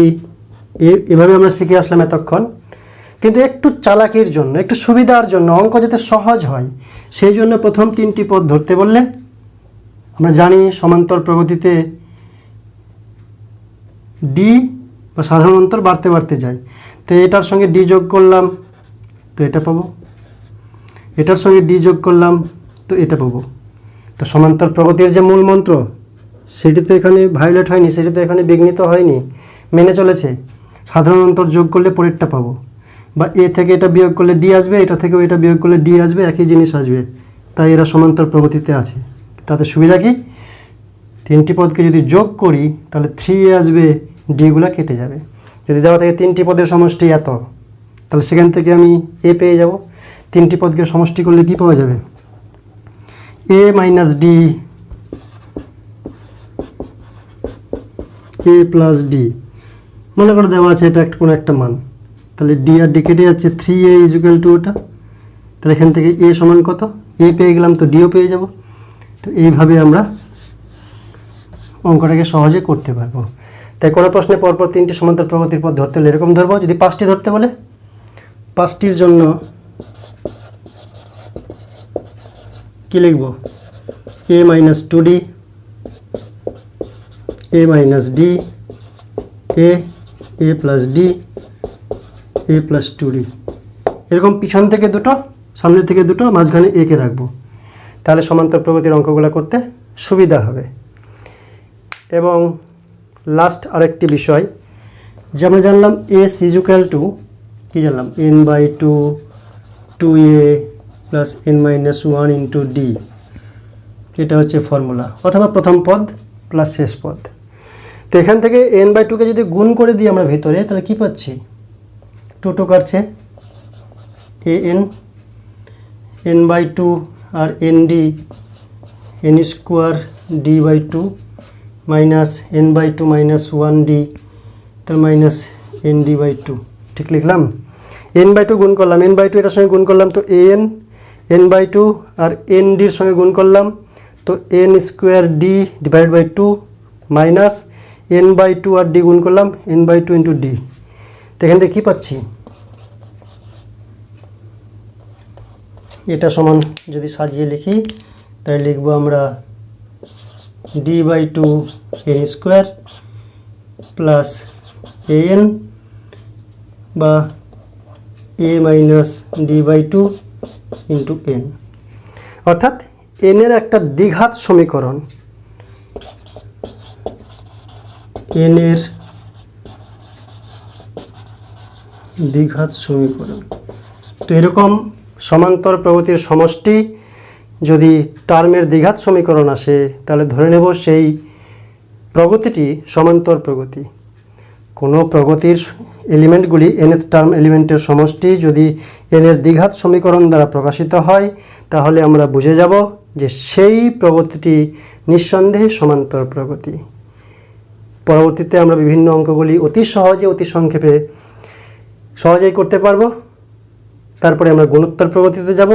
এভাবে আমরা শিখে আসলাম এতক্ষণ। কিন্তু একটু চালাকির জন্য, একটু সুবিধার জন্য, অঙ্ক যাতে সহজ হয়, সেই জন্য প্রথম 3টি পদ ধরতে বললে। আমরা জানি সমান্তর প্রগতিতে ডি বা সাধারণ অন্তর বাড়তে বাড়তে যায়। তো এটার সঙ্গে ডি যোগ করলাম তো এটা পাবো, এটার সঙ্গে ডি যোগ করলাম তো এটা পাবো। তো সমান্তর প্রগতির যে মূল মন্ত্র, সেটি তো এখানে ভায়োলেট হয়নি, সেটি তো এখানে বিঘ্নিত হয়নি, মেনে চলেছে। সাধারণ অন্তর যোগ করলে পরেরটা পাবো, বা এ থেকে এটা বিয়োগ করলে ডি আসবে, এটা থেকেও এটা বিয়োগ করলে ডি আসবে, একই জিনিস আসবে। তাই এরা সমান্তর প্রগতিতে আছে। তাতে সুবিধা কি? 3টি পদকে যদি যোগ করি তাহলে 3a আসবে, ডিগুলো কেটে যাবে। যদি দেওয়া থাকে 3টি পদের সমষ্টি এত, তাহলে সেখান থেকে আমি এ পেয়ে যাব। 3টি পদকে সমষ্টি করলে কি পাওয়া যাবে? এ minus D, a plus D, মনে করে দেওয়া আছে এটা কোনো একটা মান, তাহলে ডি আর ডি কেটে যাচ্ছে, 3a ইজুকাল টু ওটা। তাহলে এখান থেকে এ সমান কত? এ পেয়ে গেলাম, তো ডিও পেয়ে যাব। তো এইভাবে আমরা অঙ্কটাকে সহজে করতে পারবো। তাই কোনো প্রশ্নে পরপর 3টি সমান্তর প্রগতির পথ ধরতে হলে এরকম ধরবো। যদি 5টি ধরতে বলে, 5টির জন্য কি লিখব? এ minus 2d, A minus D, a plus d, a plus 2d। এরকম পিছন থেকে দুটো, সামনে থেকে দুটো, মাঝখানে একে রাখবো। তাহলে সমান্তর প্রগতির অঙ্কগুলো করতে সুবিধা হবে। এবং লাস্ট আরেকটি বিষয় যে আমরা জানলাম এস ইজুক্যাল টু কী জানলাম? n/2 2a plus n-1 into D, এটা হচ্ছে ফর্মুলা, অথবা প্রথম পদ প্লাস শেষ পদ। তো এখান থেকে n/2কে যদি গুণ করে দিই আমরা ভিতরে, তাহলে কি পাচ্ছি? 2 কাটছে, n/2 আর nd, n square d/2 minus n/2 minus 1d, তার মাইনাস nd/2। ঠিক লিখলাম? n/2 গুণ করলাম, n/2 এটার সঙ্গে গুণ করলাম, তো n/2 আর ndর সঙ্গে গুণ করলাম, তো n square d divide by 2 minus n/2 আর d গুণ করলাম, n/2 ইন্টু d। তো এখান থেকে কী পাচ্ছি? এটা সমান যদি সাজিয়ে লিখি তাহলে লিখবো আমরা d/2 n square plus an বা a minus d/2 into n, অর্থাৎ n এর একটা দ্বিঘাত সমীকরণ, n এর দ্বিঘাত সমীকরণ। তো এরকম সমান্তর প্রগতির সমষ্টি যদি টার্মের দ্বিঘাত সমীকরণ আসে, তাহলে ধরে নেব সেই প্রগতিটি সমান্তর প্রগতি। কোনো প্রগতির এলিমেন্টগুলি nth টার্ম এলিমেন্টের সমষ্টি যদি n এর দ্বিঘাত সমীকরণ দ্বারা প্রকাশিত হয়, তাহলে আমরা বুঝে যাব যে সেই প্রগতিটি নিঃসন্দেহে সমান্তর প্রগতি। পরবর্তীতে আমরা বিভিন্ন অঙ্কগুলি অতি সহজে, অতি সংক্ষেপে সহজেই করতে পারবো। তারপরে আমরা গুণোত্তর প্রগতিতে যাব।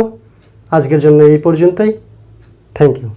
আজকের জন্য এই পর্যন্তই। Thank you.